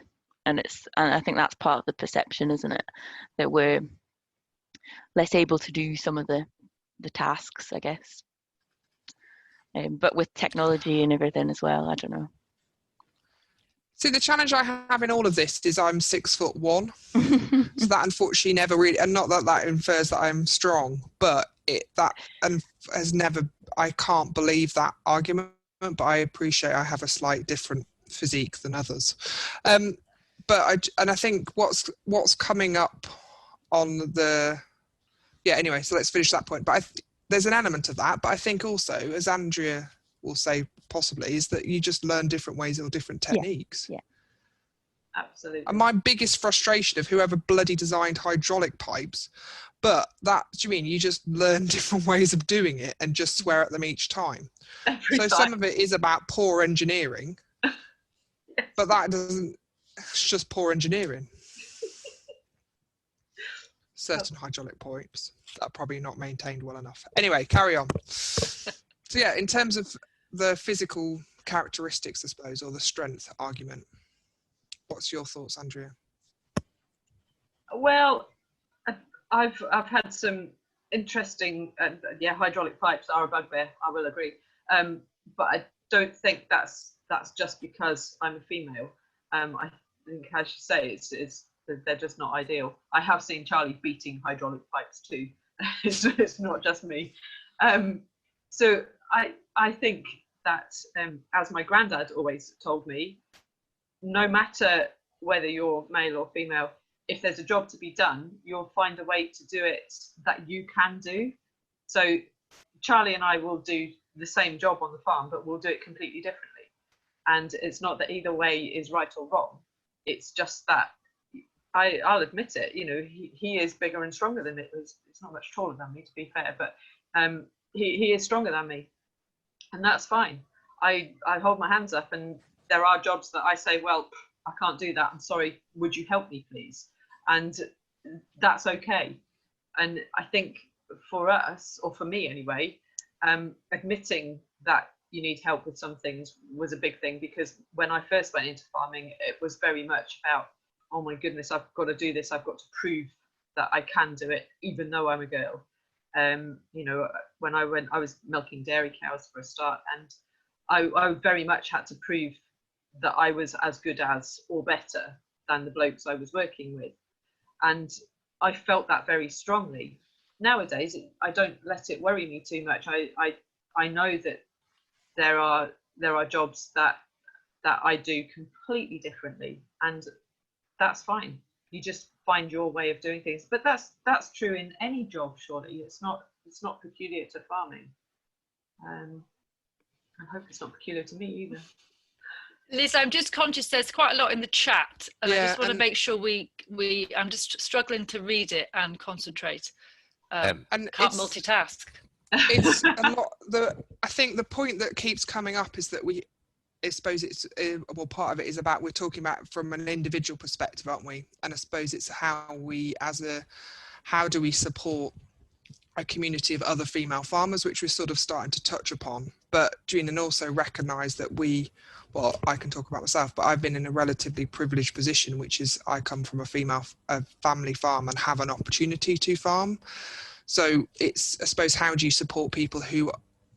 and I think that's part of the perception, isn't it, that we're less able to do some of the tasks, I guess. But with technology and everything as well, I don't know. See, the challenge I have in all of this is I'm 6'1", so that unfortunately never really, and not that infers that I'm strong, but I can't believe that argument, but I appreciate I have a slight different physique than others. I think what's coming up on the, anyway, so let's finish that point. But there's an element of that, but I think also, as Andrea will say possibly, is that you just learn different ways or different techniques. Yeah. Absolutely. And my biggest frustration of whoever bloody designed hydraulic pipes, but do you mean you just learn different ways of doing it and just swear at them each time? Every time. Some of it is about poor engineering, Yes. but it's just poor engineering. Certain hydraulic pipes that are probably not maintained well enough. Anyway, carry on. So yeah, in terms of the physical characteristics, I suppose, or the strength argument, what's your thoughts, Andrea? Well, I've had some interesting, hydraulic pipes are a bugbear, I will agree. But I don't think that's just because I'm a female. I think, as you say, they're just not ideal. I have seen Charlie beating hydraulic pipes too. It's not just me. So I think that, as my granddad always told me, no matter whether you're male or female, if there's a job to be done, you'll find a way to do it that you can do. So Charlie and I will do the same job on the farm, but we'll do it completely differently. And it's not that either way is right or wrong. It's just that I'll admit it, he is bigger and stronger than me. It's not much taller than me, to be fair, but he is stronger than me. And that's fine. I hold my hands up, and there are jobs that I say, well, I can't do that. I'm sorry. Would you help me, please? And that's okay. And I think for us, or for me anyway, admitting that, you need help with some things was a big thing, because when I first went into farming, it was very much about, oh my goodness, I've got to do this. I've got to prove that I can do it, even though I'm a girl. You know, when I was milking dairy cows for a start, and I very much had to prove that I was as good as or better than the blokes I was working with. And I felt that very strongly. Nowadays, I don't let it worry me too much. I know that there are jobs that I do completely differently, and that's fine. You just find your way of doing things. But that's true in any job, surely. It's not peculiar to farming. I hope it's not peculiar to me either. Liz, I'm just conscious there's quite a lot in the chat, and I just want to make sure I'm just struggling to read it and concentrate. And can't multitask. It's a lot. I think the point that keeps coming up is that I suppose it's part of it is about, we're talking about from an individual perspective, aren't we? And I suppose it's how do we support a community of other female farmers, which we're sort of starting to touch upon, but and also recognise that I can talk about myself, but I've been in a relatively privileged position, which is I come from a family farm and have an opportunity to farm. So it's, I suppose, how do you support people who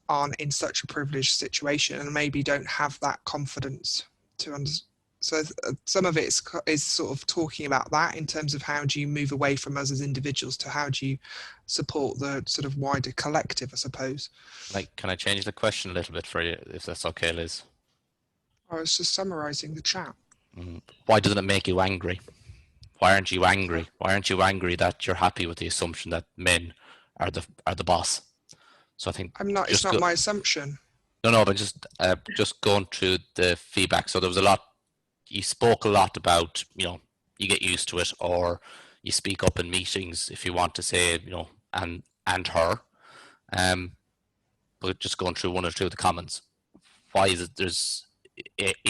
aren't in such a privileged situation and maybe don't have that confidence to understand? So some of it is sort of talking about that in terms of how do you move away from us as individuals to how do you support the sort of wider collective, I suppose. Like, can I change the question a little bit for you, if that's okay, Liz? I was just summarising the chat. Why doesn't it make you angry? Why aren't you angry? Why aren't you angry that you're happy with the assumption that men are the boss? So I think I'm not. It's not my assumption. No, but just going through the feedback. So there was a lot. You spoke a lot about, you get used to it, or you speak up in meetings if you want to say, and her. But just going through one or two of the comments. Why is it?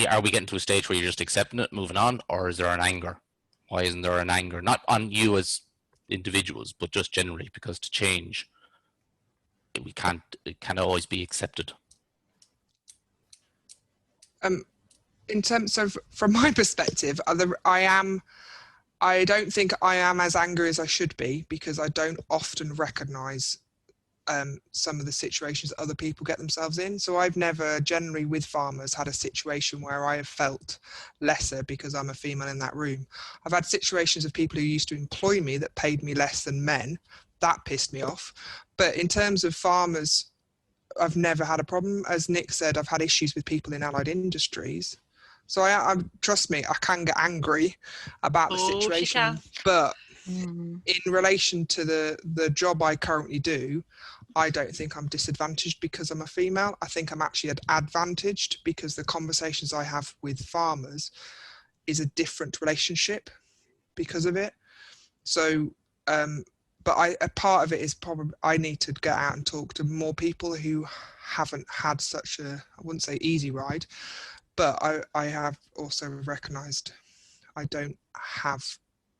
Are we getting to a stage where you're just accepting it, moving on, or is there an anger? Why isn't there an anger? Not on you as individuals, but just generally, because to change, it can't always be accepted. In terms of, from my perspective, I don't think I am as angry as I should be, because I don't often recognise some of the situations that other people get themselves in. So I've never generally with farmers had a situation where I have felt lesser because I'm a female in that room. I've had situations of people who used to employ me that paid me less than men. That pissed me off. But in terms of farmers, I've never had a problem. As Nick said, I've had issues with people in allied industries. So I trust me, I can get angry about the situation. But in relation to the job I currently do, I don't think I'm disadvantaged because I'm a female. I think I'm actually advantaged because the conversations I have with farmers is a different relationship because of it. So, but a part of it is probably I need to get out and talk to more people who haven't had such a, I wouldn't say easy ride, but I have also recognised I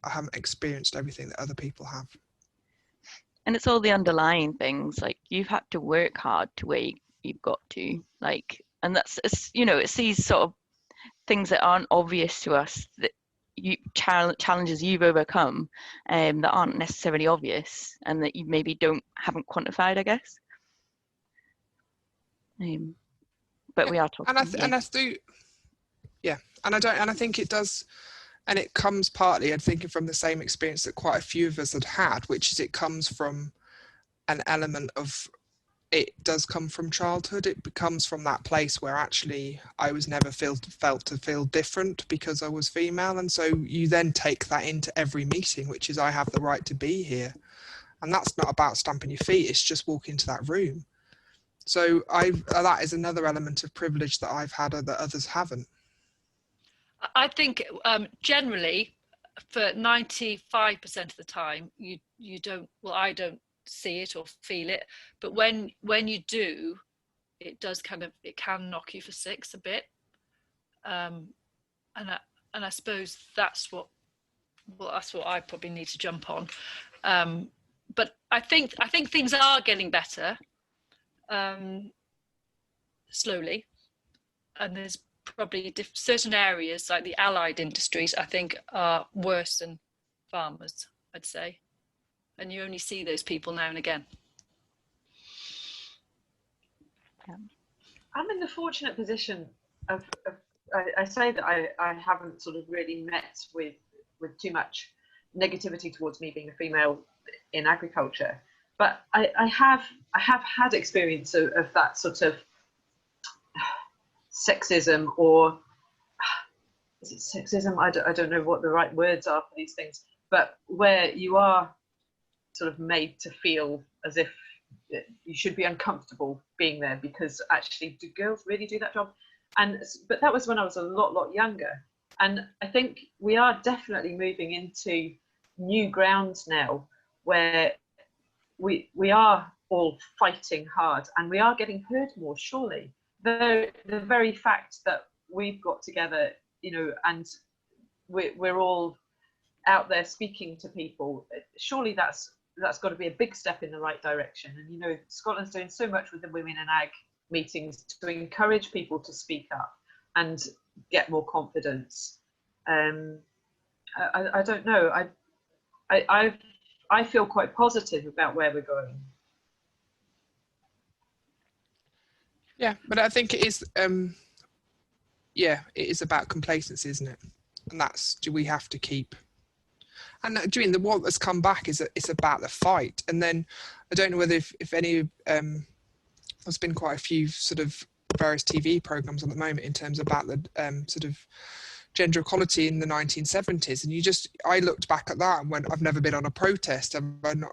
haven't experienced everything that other people have. And it's all the underlying things, like you've had to work hard to where you've got to, like, and it's these sort of things that aren't obvious to us, that challenges you've overcome that aren't necessarily obvious and that you maybe haven't quantified, I guess. But we are talking. And I think it does. And it comes partly, I'm thinking, from the same experience that quite a few of us had, which is it comes from an element of, it does come from childhood. It comes from that place where actually I was never felt to feel different because I was female. And so you then take that into every meeting, which is I have the right to be here. And that's not about stamping your feet. It's just walk into that room. So that is another element of privilege that I've had that others haven't. I think generally, for 95% of the time, you don't. Well, I don't see it or feel it, but when you do, it does it can knock you for six a bit. And I suppose that's what I probably need to jump on. But I think things are getting better. slowly, and there's probably certain areas like the allied industries, I think, are worse than farmers, I'd say, and you only see those people now and again. I'm in the fortunate position of I say that I haven't sort of really met with too much negativity towards me being a female in agriculture, but I have had experience of that sort of sexism, or is it sexism? I don't know what the right words are for these things, but where you are sort of made to feel as if you should be uncomfortable being there, because actually, do girls really do that job? But that was when I was a lot younger, and I think we are definitely moving into new grounds now, where we are all fighting hard and we are getting heard more, surely. The very fact that we've got together, you know, and we're all out there speaking to people, surely that's got to be a big step in the right direction. And you know, Scotland's doing so much with the Women in Ag meetings to encourage people to speak up and get more confidence. I don't know. I feel quite positive about where we're going. Yeah, but I think it is. Yeah, it is about complacency, isn't it? And that's, do we have to keep? And during the what has come back is it's about the fight. And then I don't know whether if any there's been quite a few sort of various TV programs at the moment in terms about the sort of gender equality in the 1970s, and I looked back at that and went, I've never been on a protest.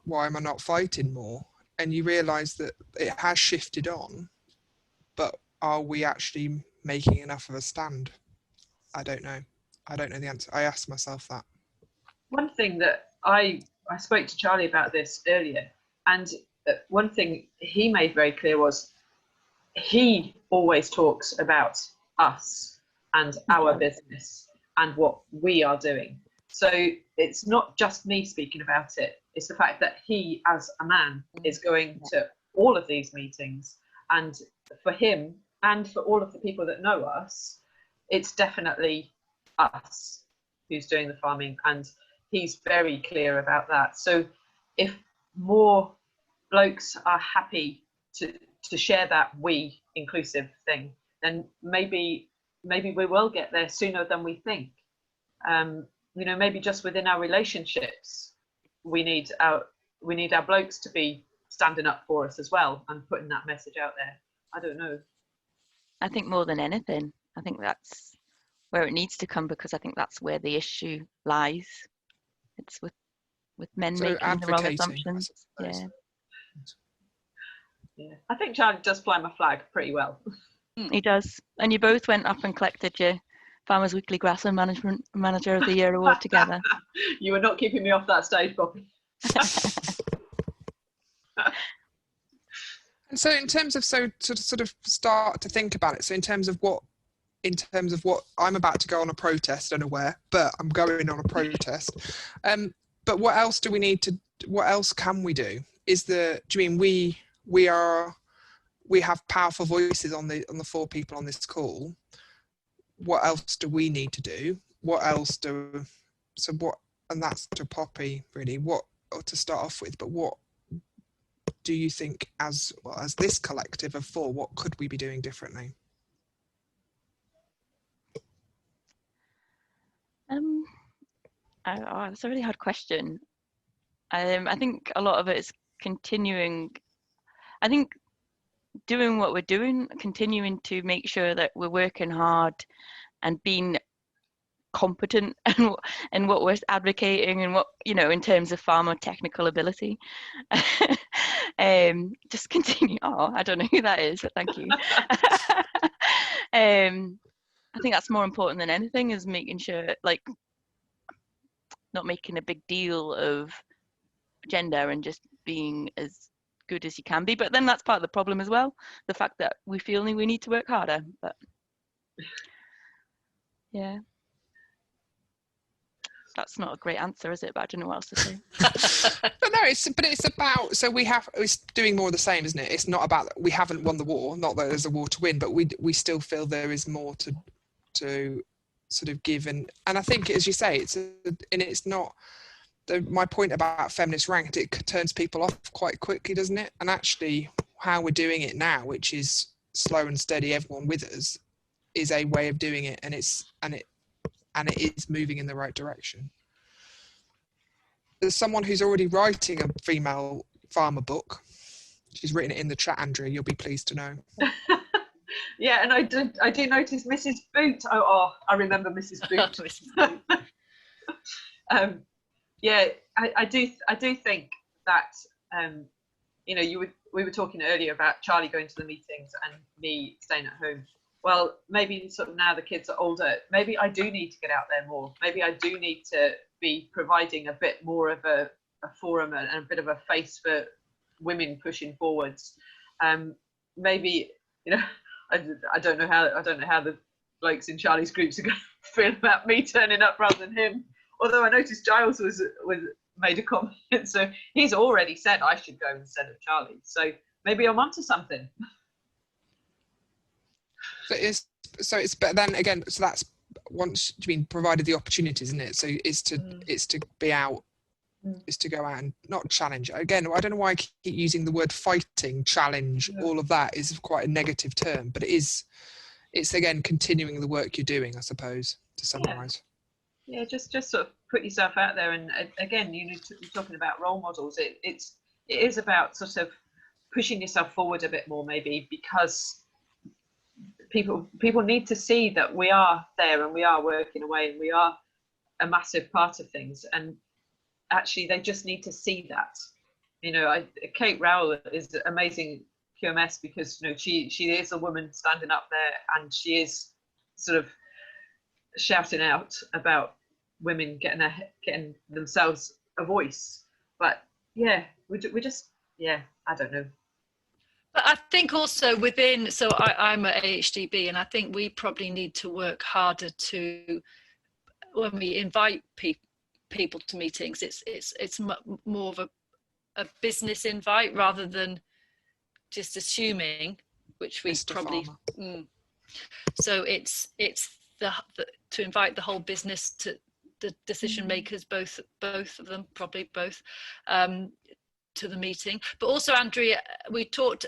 Why am I not fighting more? And you realise that it has shifted on, but are we actually making enough of a stand? I don't know. I don't know the answer. I asked myself that. One thing that I spoke to Charlie about this earlier, and one thing he made very clear was he always talks about us and our business and what we are doing. So it's not just me speaking about it. It's the fact that he, as a man, is going to all of these meetings. And for him and for all of the people that know us, it's definitely us who's doing the farming. And he's very clear about that. So if more blokes are happy to share that we inclusive thing, then maybe we will get there sooner than we think. You know, maybe just within our relationships, we need our blokes to be standing up for us as well and putting that message out there. I don't know. I think more than anything, I think that's where it needs to come, because I think that's where the issue lies. It's with men making the wrong assumptions. Yeah. Yeah, I think Charlie does fly my flag pretty well. He does. And you both went up and collected your Farmers Weekly Grassland Manager of the Year award together. You were not keeping me off that stage, Poppy. And so in terms of, so to sort of start to think about it, so in terms of what I'm about to go on a protest, I don't know where, but I'm going on a protest. But what else do we need to, what else can we do? Do you mean we have powerful voices on the 4 people on this call? What else do we need to do? And that's to Poppy really, to start off with, but what do you think as this collective of 4, what could we be doing differently? That's a really hard question. I think a lot of it is continuing. I think doing what we're doing, continuing to make sure that we're working hard and being competent and what we're advocating, and what, you know, in terms of farmer technical ability. Just continue. Oh, I don't know who that is, but thank you. I think that's more important than anything, is making sure, like, not making a big deal of gender and just being as good as you can be. But then that's part of the problem as well, the fact that we feel we need to work harder. But yeah. That's not a great answer, is it? But I don't know what else to say. But no, it's about, so it's doing more of the same, isn't it? It's not about, we haven't won the war, not that there's a war to win, but we still feel there is more to sort of give, and I think, as you say, it's not my point about feminist ranked, it turns people off quite quickly, doesn't it? And actually how we're doing it now, which is slow and steady, everyone with us, is a way of doing it, and it is moving in the right direction. There's someone who's already writing a female farmer book. She's written it in the chat, Andrea, you'll be pleased to know. Yeah, and I do notice Mrs. Boot. Oh, I remember Mrs. Boot. Yeah, I do think that you know, we were talking earlier about Charlie going to the meetings and me staying at home. Well, maybe sort of now the kids are older, maybe I do need to get out there more. Maybe I do need to be providing a bit more of a forum and a bit of a face for women pushing forwards. Maybe, you know, I don't know how the blokes in Charlie's groups are going to feel about me turning up rather than him. Although I noticed Giles was made a comment, so he's already said I should go instead of Charlie. So maybe I'm onto something. So it's but then again, so that's once you mean provided the opportunities, isn't it? So it's to be out, is to go out and not challenge. Again, I don't know why I keep using the word fighting, challenge, all of that is quite a negative term, but it's again continuing the work you're doing, I suppose, to summarize. Yeah, just sort of put yourself out there, and again, you know, you're talking about role models. It is about sort of pushing yourself forward a bit more, maybe, because people need to see that we are there and we are working away and we are a massive part of things, and actually they just need to see that. You know, Kate Rowell is amazing QMS because, you know, she is a woman standing up there, and she is sort of shouting out about women getting themselves a voice. But yeah, we just, yeah, I don't know. But I think also within, so I'm at AHDB, and I think we probably need to work harder to, when we invite people to meetings, it's more of a business invite rather than just assuming, which we Mr. probably so it's the to invite the whole business, to the decision makers, both of them, probably both, to the meeting. But also, Andrea, we talked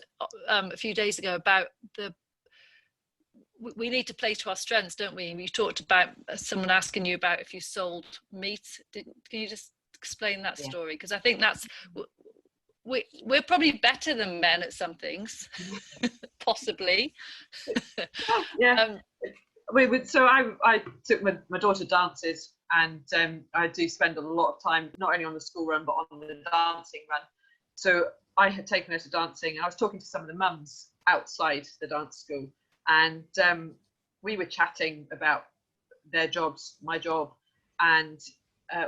a few days ago about we need to play to our strengths, don't we? And you talked about someone asking you about if you sold meat. Can you just explain that story? Because I think that's, we're probably better than men at some things, possibly. Yeah. So I took my daughter dances, and I do spend a lot of time not only on the school run but on the dancing run. So I had taken her to dancing, and I was talking to some of the mums outside the dance school, and we were chatting about their jobs, my job, and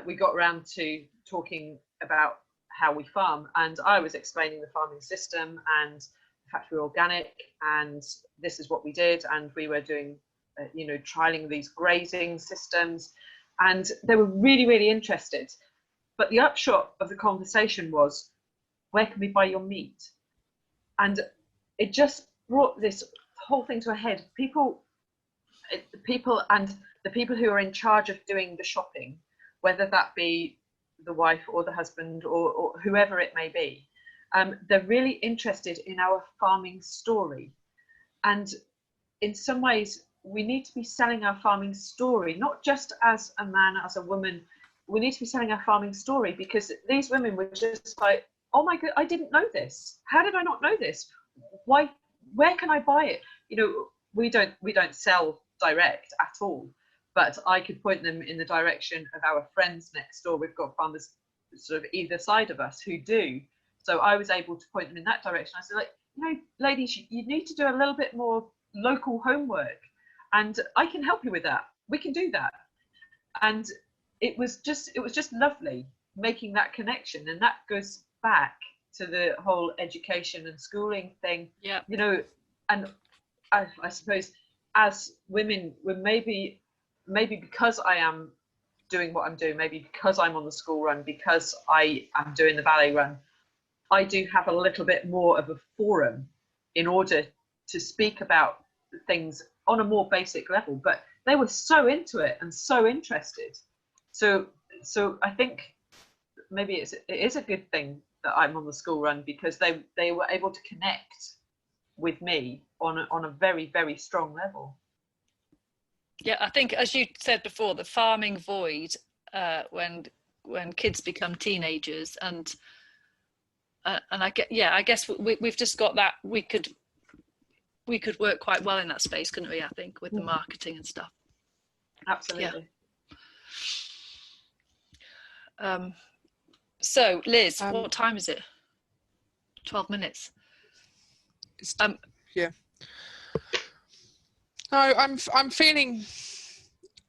we got around to talking about how we farm, and I was explaining the farming system and the fact we're organic, and this is what we did, and we were doing you know, trialing these grazing systems, and they were really, really interested. But the upshot of the conversation was, where can we buy your meat? And it just brought this whole thing to a head. People and the people who are in charge of doing the shopping, whether that be the wife or the husband or whoever it may be, they're really interested in our farming story. And in some ways, we need to be selling our farming story, not just as a man, as a woman. We need to be selling our farming story, because these women were just like, oh my God, I didn't know this. How did I not know this? Why? Where can I buy it? You know, we don't sell direct at all, but I could point them in the direction of our friends next door. We've got farmers sort of either side of us who do. So I was able to point them in that direction. I said, like, you know, ladies, you need to do a little bit more local homework, and I can help you with that. We can do that. And it was just lovely making that connection, and that goes back to the whole education and schooling thing. Yeah, you know, and I suppose as women, we're maybe because I am doing what I'm doing, maybe because I'm on the school run, because I am doing the ballet run, I do have a little bit more of a forum in order to speak about things on a more basic level. But they were so into it and so interested. So I think maybe it is a good thing that I'm on the school run, because they were able to connect with me on a very, very strong level. Yeah, I think, as you said before, the farming void, when kids become teenagers, and I guess we've just got that. We could work quite well in that space, couldn't we? I think, with the marketing and stuff. Absolutely. Yeah. So, Liz, what time is it? 12 minutes. Yeah. No, I'm feeling.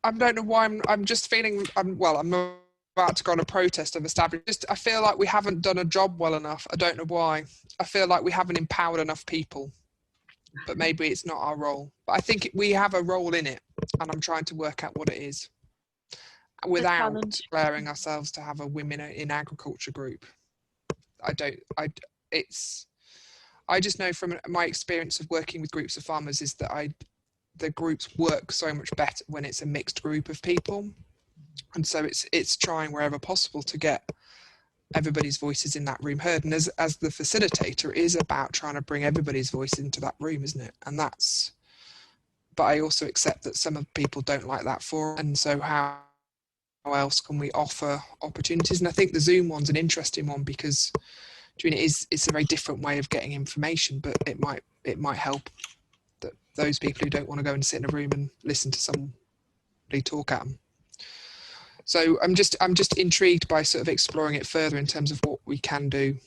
I don't know why I'm just feeling. I'm about to go on a protest of established. I feel like we haven't done a job well enough. I don't know why. I feel like we haven't empowered enough people. But maybe it's not our role. But I think we have a role in it, and I'm trying to work out what it is, without declaring ourselves to have a women in agriculture group. I just know from my experience of working with groups of farmers is that the groups work so much better when it's a mixed group of people, and so it's trying wherever possible to get everybody's voices in that room heard. And as the facilitator, it is about trying to bring everybody's voice into that room, isn't it? And but I also accept that some of people don't like that and so how else can we offer opportunities? And I think the Zoom one's an interesting one, because it's a very different way of getting information, but it might help that those people who don't want to go and sit in a room and listen to somebody talk at them. So I'm just intrigued by sort of exploring it further in terms of what we can do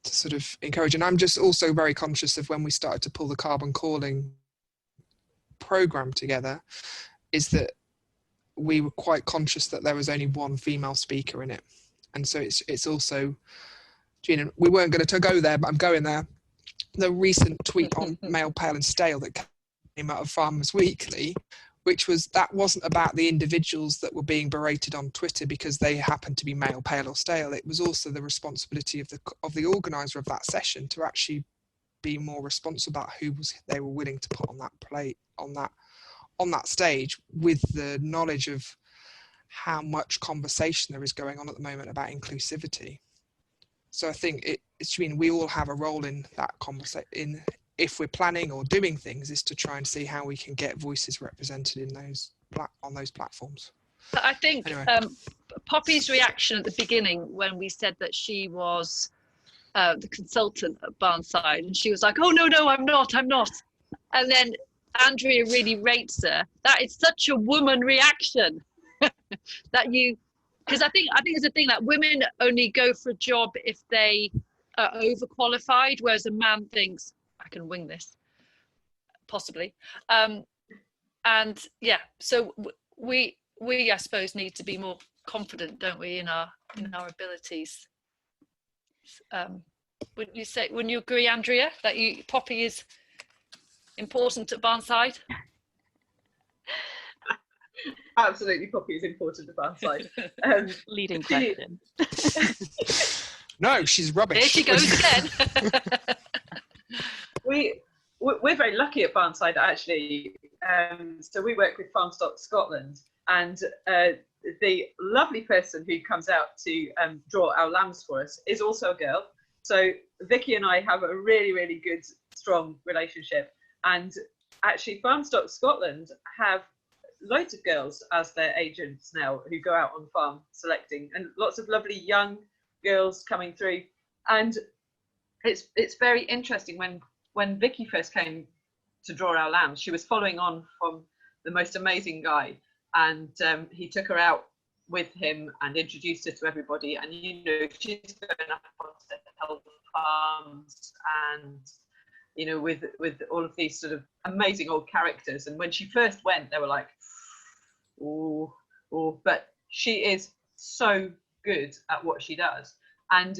to sort of encourage. And I'm just also very conscious of when we started to pull the carbon calling program together, is that we were quite conscious that there was only one female speaker in it. And so it's also, we weren't going to go there, but I'm going there. The recent tweet on Male, Pale and Stale that came out of Farmers Weekly, which wasn't about the individuals that were being berated on Twitter because they happened to be male, pale or stale. It was also the responsibility of the organizer of that session to actually be more responsible about who they were willing to put on that plate, on that stage, with the knowledge of how much conversation there is going on at the moment about inclusivity. So I think we all have a role in that conversation. If we're planning or doing things, is to try and see how we can get voices represented on those platforms. I think anyway. Poppy's reaction at the beginning when we said that she was the consultant at Barnside, and she was like, "Oh no, I'm not," and then Andrea really rates her. That is such a woman reaction. Because I think it's a thing that women only go for a job if they are overqualified, whereas a man thinks, I can wing this, possibly. And yeah, so we I suppose need to be more confident, don't we, in our abilities. Wouldn't you agree, Andrea, that Poppy is important at Barnside? Absolutely, Poppy is important at Barnside. Leading question. No, she's rubbish. There she goes again. We're very lucky at Barnside, actually. So we work with Farmstock Scotland, and the lovely person who comes out to draw our lambs for us is also a girl. So Vicky and I have a really, really good, strong relationship. And actually, Farmstock Scotland have loads of girls as their agents now who go out on farm selecting, and lots of lovely young girls coming through. And it's very interesting when Vicky first came to draw our lambs, she was following on from the most amazing guy, and he took her out with him and introduced her to everybody. And she's going up onto health farms and with all of these sort of amazing old characters. And when she first went, they were like, oh, but she is so good at what she does. And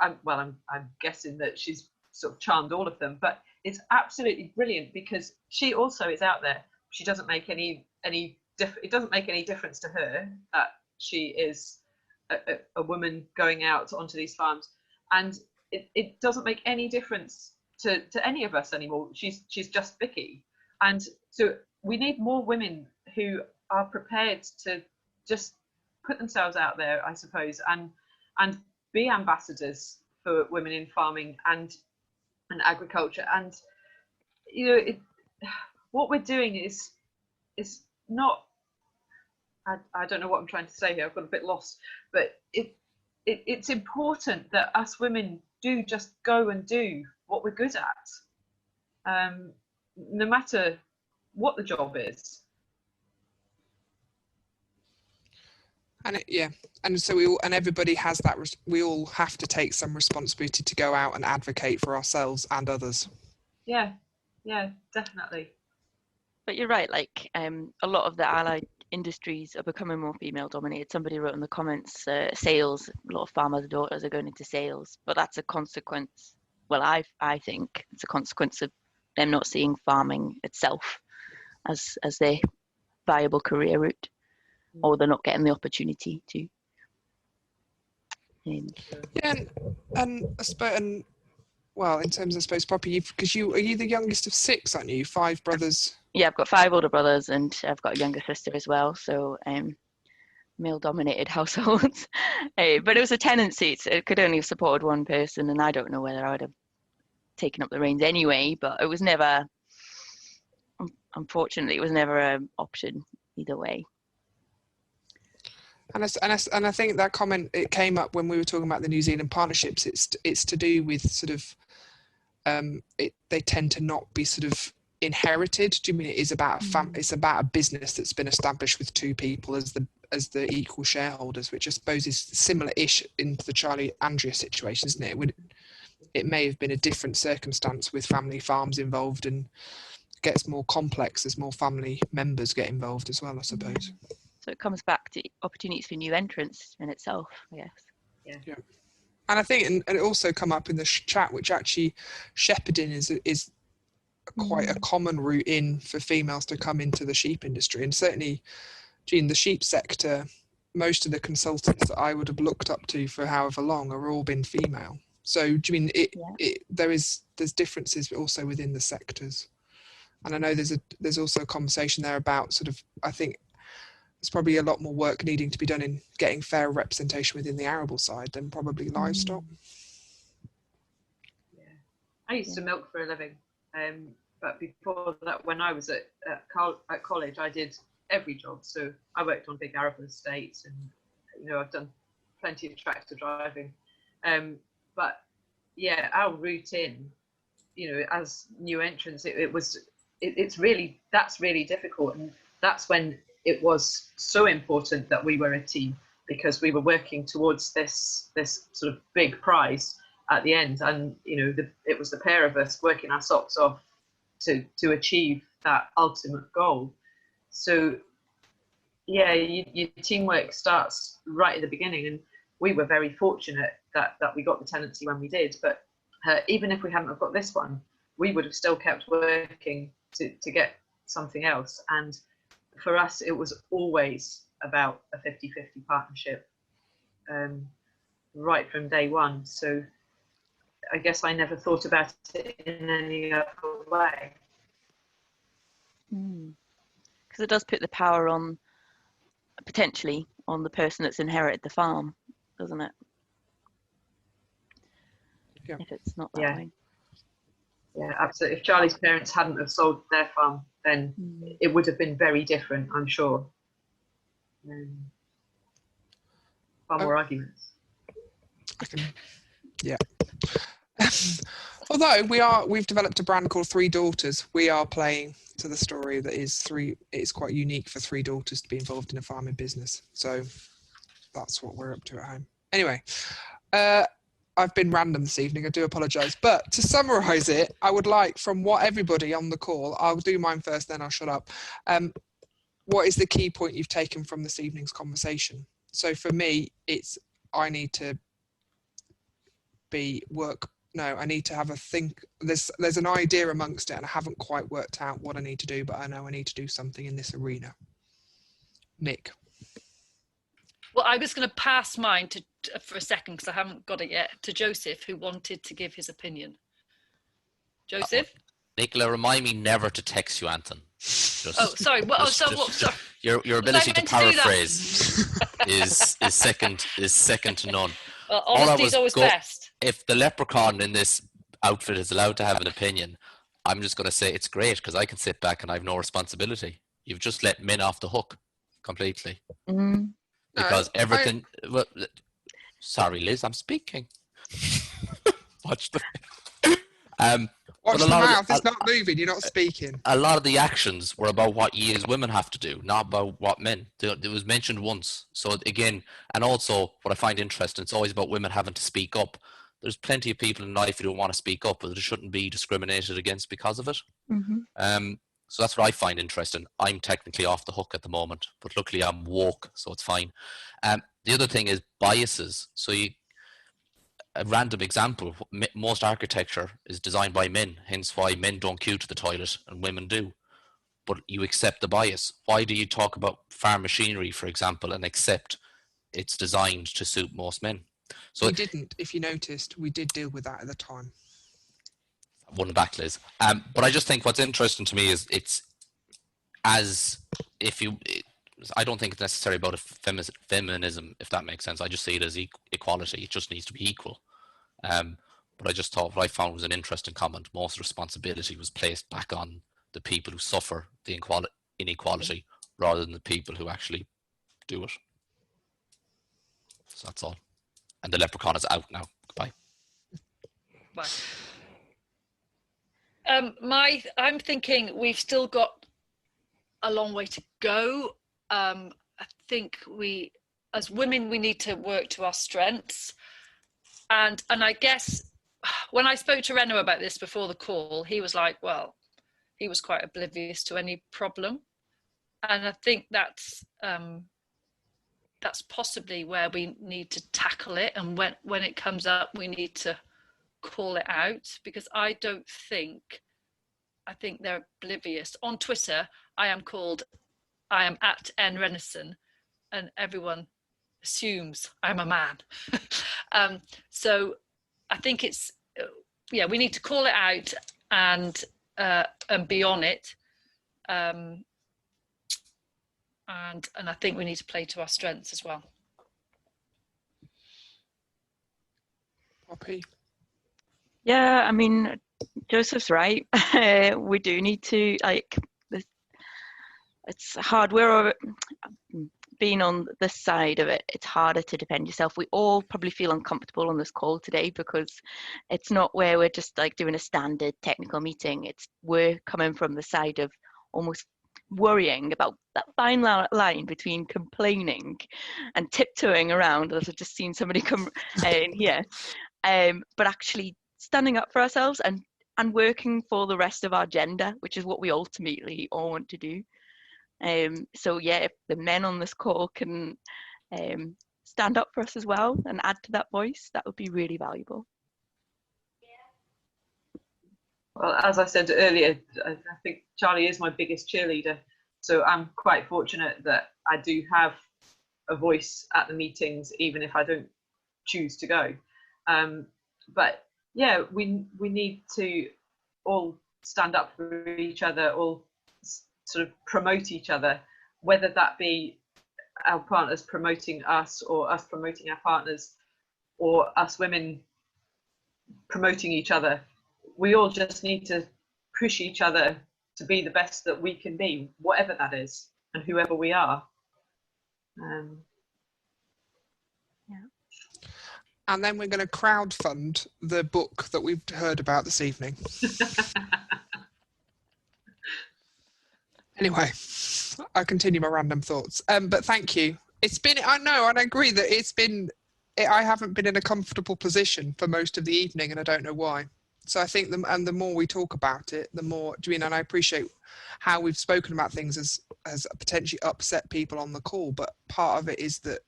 I'm guessing that she's sort of charmed all of them, but it's absolutely brilliant because she also is out there. She doesn't make any it doesn't make any difference to her that she is a woman going out onto these farms, and it doesn't make any difference to any of us anymore. She's just Vicky, and so we need more women who are prepared to just put themselves out there, I suppose, and be ambassadors for women in farming and agriculture. And you know, what we're doing is not, I don't know what I'm trying to say here, I've got a bit lost, but it's important that us women do just go and do what we're good at, no matter what the job is. And and so everybody has that. We all have to take some responsibility to go out and advocate for ourselves and others. Yeah, definitely. But you're right, like a lot of the allied industries are becoming more female dominated. Somebody wrote in the comments, sales, a lot of farmers' daughters are going into sales, but that's a consequence. Well, I think it's a consequence of them not seeing farming itself as their viable career route, or they're not getting the opportunity to. Yeah, and well, in terms of, I suppose, Poppy, because are you the youngest of 6, aren't you? 5 brothers. Yeah, I've got 5 older brothers, and I've got a younger sister as well. So, male-dominated households. But it was a tendency. It could only have supported one person, and I don't know whether I would have taken up the reins anyway. But it was never, unfortunately, it was never an option either way. And I think that comment, it came up when we were talking about the New Zealand partnerships. It's to do with sort of they tend to not be sort of inherited. Do you mean it is about it's about a business that's been established with 2 people as the equal shareholders, which I suppose is similar-ish in the Charlie Andrea situation, isn't it? It may have been a different circumstance with family farms involved, and gets more complex as more family members get involved as well, I suppose. So it comes back to opportunities for new entrants in itself, I guess. Yeah. And I think, and it also come up in the chat, which actually shepherding is quite a common route in for females to come into the sheep industry. And certainly, in the sheep sector, most of the consultants that I would have looked up to for however long are all been female. So do you mean there's differences also within the sectors? And I know there's also a conversation there about sort of, I think there's probably a lot more work needing to be done in getting fair representation within the arable side than probably livestock. Yeah, I used to milk for a living, but before that, when I was at college, I did every job. So I worked on big arable estates, and I've done plenty of tractor driving. But yeah, our route in, as new entrants, that's really difficult, and that's when it was so important that we were a team, because we were working towards this sort of big prize at the end, and it was the pair of us working our socks off to achieve that ultimate goal. So yeah, your teamwork starts right at the beginning, and we were very fortunate that we got the tenancy when we did. But even if we hadn't have got this one, we would have still kept working to get something else. And for us, it was always about a 50-50 partnership, right from day one. So I guess I never thought about it in any other way. Because it does put the power potentially on the person that's inherited the farm, doesn't it? Yeah. If it's not that way. Yeah, absolutely. If Charlie's parents hadn't have sold their farm, then it would have been very different, I'm sure. Far more arguments. Yeah. Although we've developed a brand called 3 Daughters, we are playing to the story that it's quite unique for 3 daughters to be involved in a farming business. So that's what we're up to at home. Anyway, I've been random this evening, I do apologise. But to summarise it, I would like, from what everybody on the call, I'll do mine first, then I'll shut up. What is the key point you've taken from this evening's conversation? So for me, I need to I need to have a think. There's an idea amongst it, and I haven't quite worked out what I need to do, but I know I need to do something in this arena. Nick. Well, I was going to pass mine for a second because I haven't got it yet, to Joseph, who wanted to give his opinion. Joseph? Nicola, remind me never to text you, Anton. Sorry. Sorry. Your ability to paraphrase is second to none. Well, honesty is always best. If the leprechaun in this outfit is allowed to have an opinion, I'm just going to say it's great because I can sit back and I have no responsibility. You've just let men off the hook completely. Mm-hmm. Because everything. Well, sorry, Liz, I'm speaking. Watch the. Watch the mouth. It's not moving. You're not speaking. A lot of the actions were about what ye as women have to do, not about what men. It was mentioned once. So again, and also what I find interesting, it's always about women having to speak up. There's plenty of people in life who don't want to speak up, but they shouldn't be discriminated against because of it. Mm-hmm. So that's what I find interesting. I'm technically off the hook at the moment, but luckily I'm woke, so it's fine. The other thing is biases. So a random example, most architecture is designed by men, hence why men don't queue to the toilet and women do. But you accept the bias. Why do you talk about farm machinery, for example, and accept it's designed to suit most men? So we didn't, if you noticed, we did deal with that at the time. One back, Liz. But I just think what's interesting to me is I don't think it's necessarily about feminism, if that makes sense. I just see it as equality. It just needs to be equal. But I just thought what I found was an interesting comment. Most responsibility was placed back on the people who suffer the inequality rather than the people who actually do it. So that's all. And the leprechaun is out now. Goodbye. Bye. I'm thinking we've still got a long way to go. I think we, as women, we need to work to our strengths. And I guess when I spoke to Reno about this before the call, he was like, well, he was quite oblivious to any problem. And I think that's possibly where we need to tackle it. And when it comes up, we need to call it out, because I think they're oblivious. On Twitter, I am at Renison, and everyone assumes I'm a man. So I think it's, we need to call it out and be on it. And I think we need to play to our strengths as well. Poppy? Yeah, I mean, Joseph's right. We do need to, it's hard. We're being on this side of it, it's harder to defend yourself. We all probably feel uncomfortable on this call today because it's not where we're just like doing a standard technical meeting. We're coming from the side of almost worrying about that fine line between complaining and tiptoeing around, as I've just seen somebody come in here, but actually standing up for ourselves and working for the rest of our gender, which is what we ultimately all want to do. So yeah, if the men on this call can stand up for us as well and add to that voice, that would be really valuable. Well, as I said earlier, I think Charlie is my biggest cheerleader. So I'm quite fortunate that I do have a voice at the meetings, even if I don't choose to go. But yeah, we need to all stand up for each other, all sort of promote each other, whether that be our partners promoting us or us promoting our partners or us women promoting each other. We all just need to push each other to be the best that we can be, whatever that is, and whoever we are. And then we're going to crowdfund the book that we've heard about this evening. Anyway, I continue my random thoughts. But thank you. I know, and I agree that I haven't been in a comfortable position for most of the evening, and I don't know why. So I think the more we talk about it, the more, and I appreciate how we've spoken about things as potentially upset people on the call, but part of it is that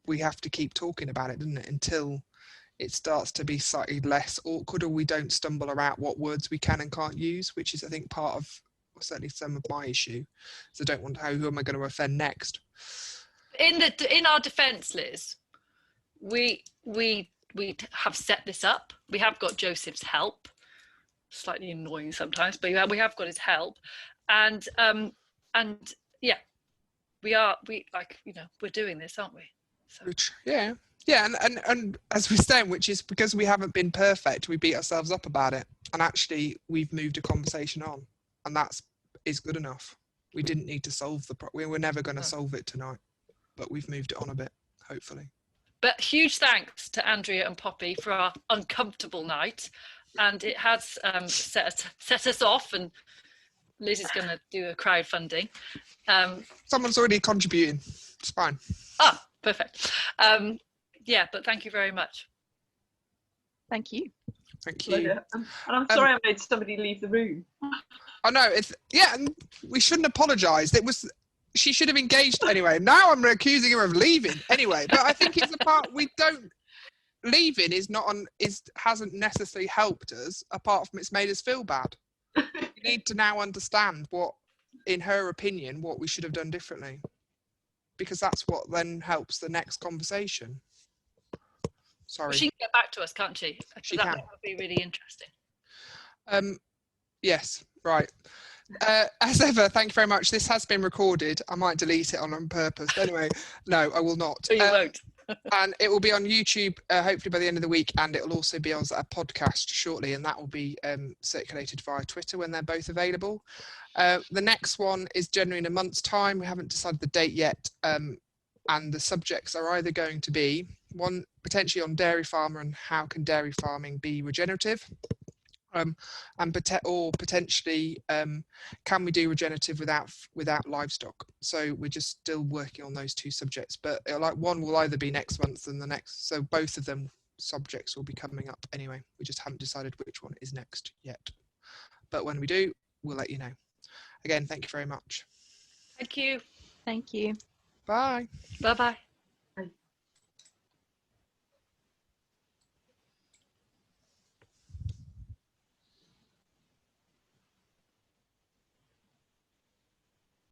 we have to keep talking about it, doesn't it, until it starts to be slightly less awkward, or we don't stumble around what words we can and can't use, which is, I think, part of or certainly some of my issue. So I don't want who am I going to offend next? In our defence, Liz, we have set this up. We have got Joseph's help. Slightly annoying sometimes, but we have got his help, and yeah, we're doing this, aren't we? So. Yeah, and as we're saying, which is because we haven't been perfect, we beat ourselves up about it, and actually we've moved a conversation on, and is good enough. We didn't need to solve we were never going to solve it tonight, but we've moved it on a bit, hopefully. But huge thanks to Andrea and Poppy for our uncomfortable night, and it has set us off, and Liz is going to do a crowdfunding. Someone's already contributing. It's fine. Ah, perfect. Yeah, but thank you very much. Thank you. Thank you. And I'm sorry I made somebody leave the room. I know, and we shouldn't apologise. She should have engaged anyway. Now I'm accusing her of leaving anyway, but I think it's the part leaving hasn't necessarily helped us, apart from it's made us feel bad. We need to now understand what, in her opinion, what we should have done differently, because that's what then helps the next conversation. Sorry. She can get back to us, can't she? She that can. would be really interesting. Yes, right. As ever, thank you very much. This has been recorded. I might delete it on purpose. But anyway, no, I will not. So you won't. And it will be on YouTube, hopefully by the end of the week, and it will also be on a podcast shortly, and that will be circulated via Twitter when they're both available. The next one is generally in a month's time. We haven't decided the date yet, and the subjects are either going to be one potentially on dairy farmer and how can dairy farming be regenerative, or potentially can we do regenerative without livestock. So we're just still working on those two subjects, but one will either be next month and the next, so both of them subjects will be coming up anyway. We just haven't decided which one is next yet, but when we do, we'll let you know. Again, thank you very much. Thank you. Thank you. Bye. Bye-bye.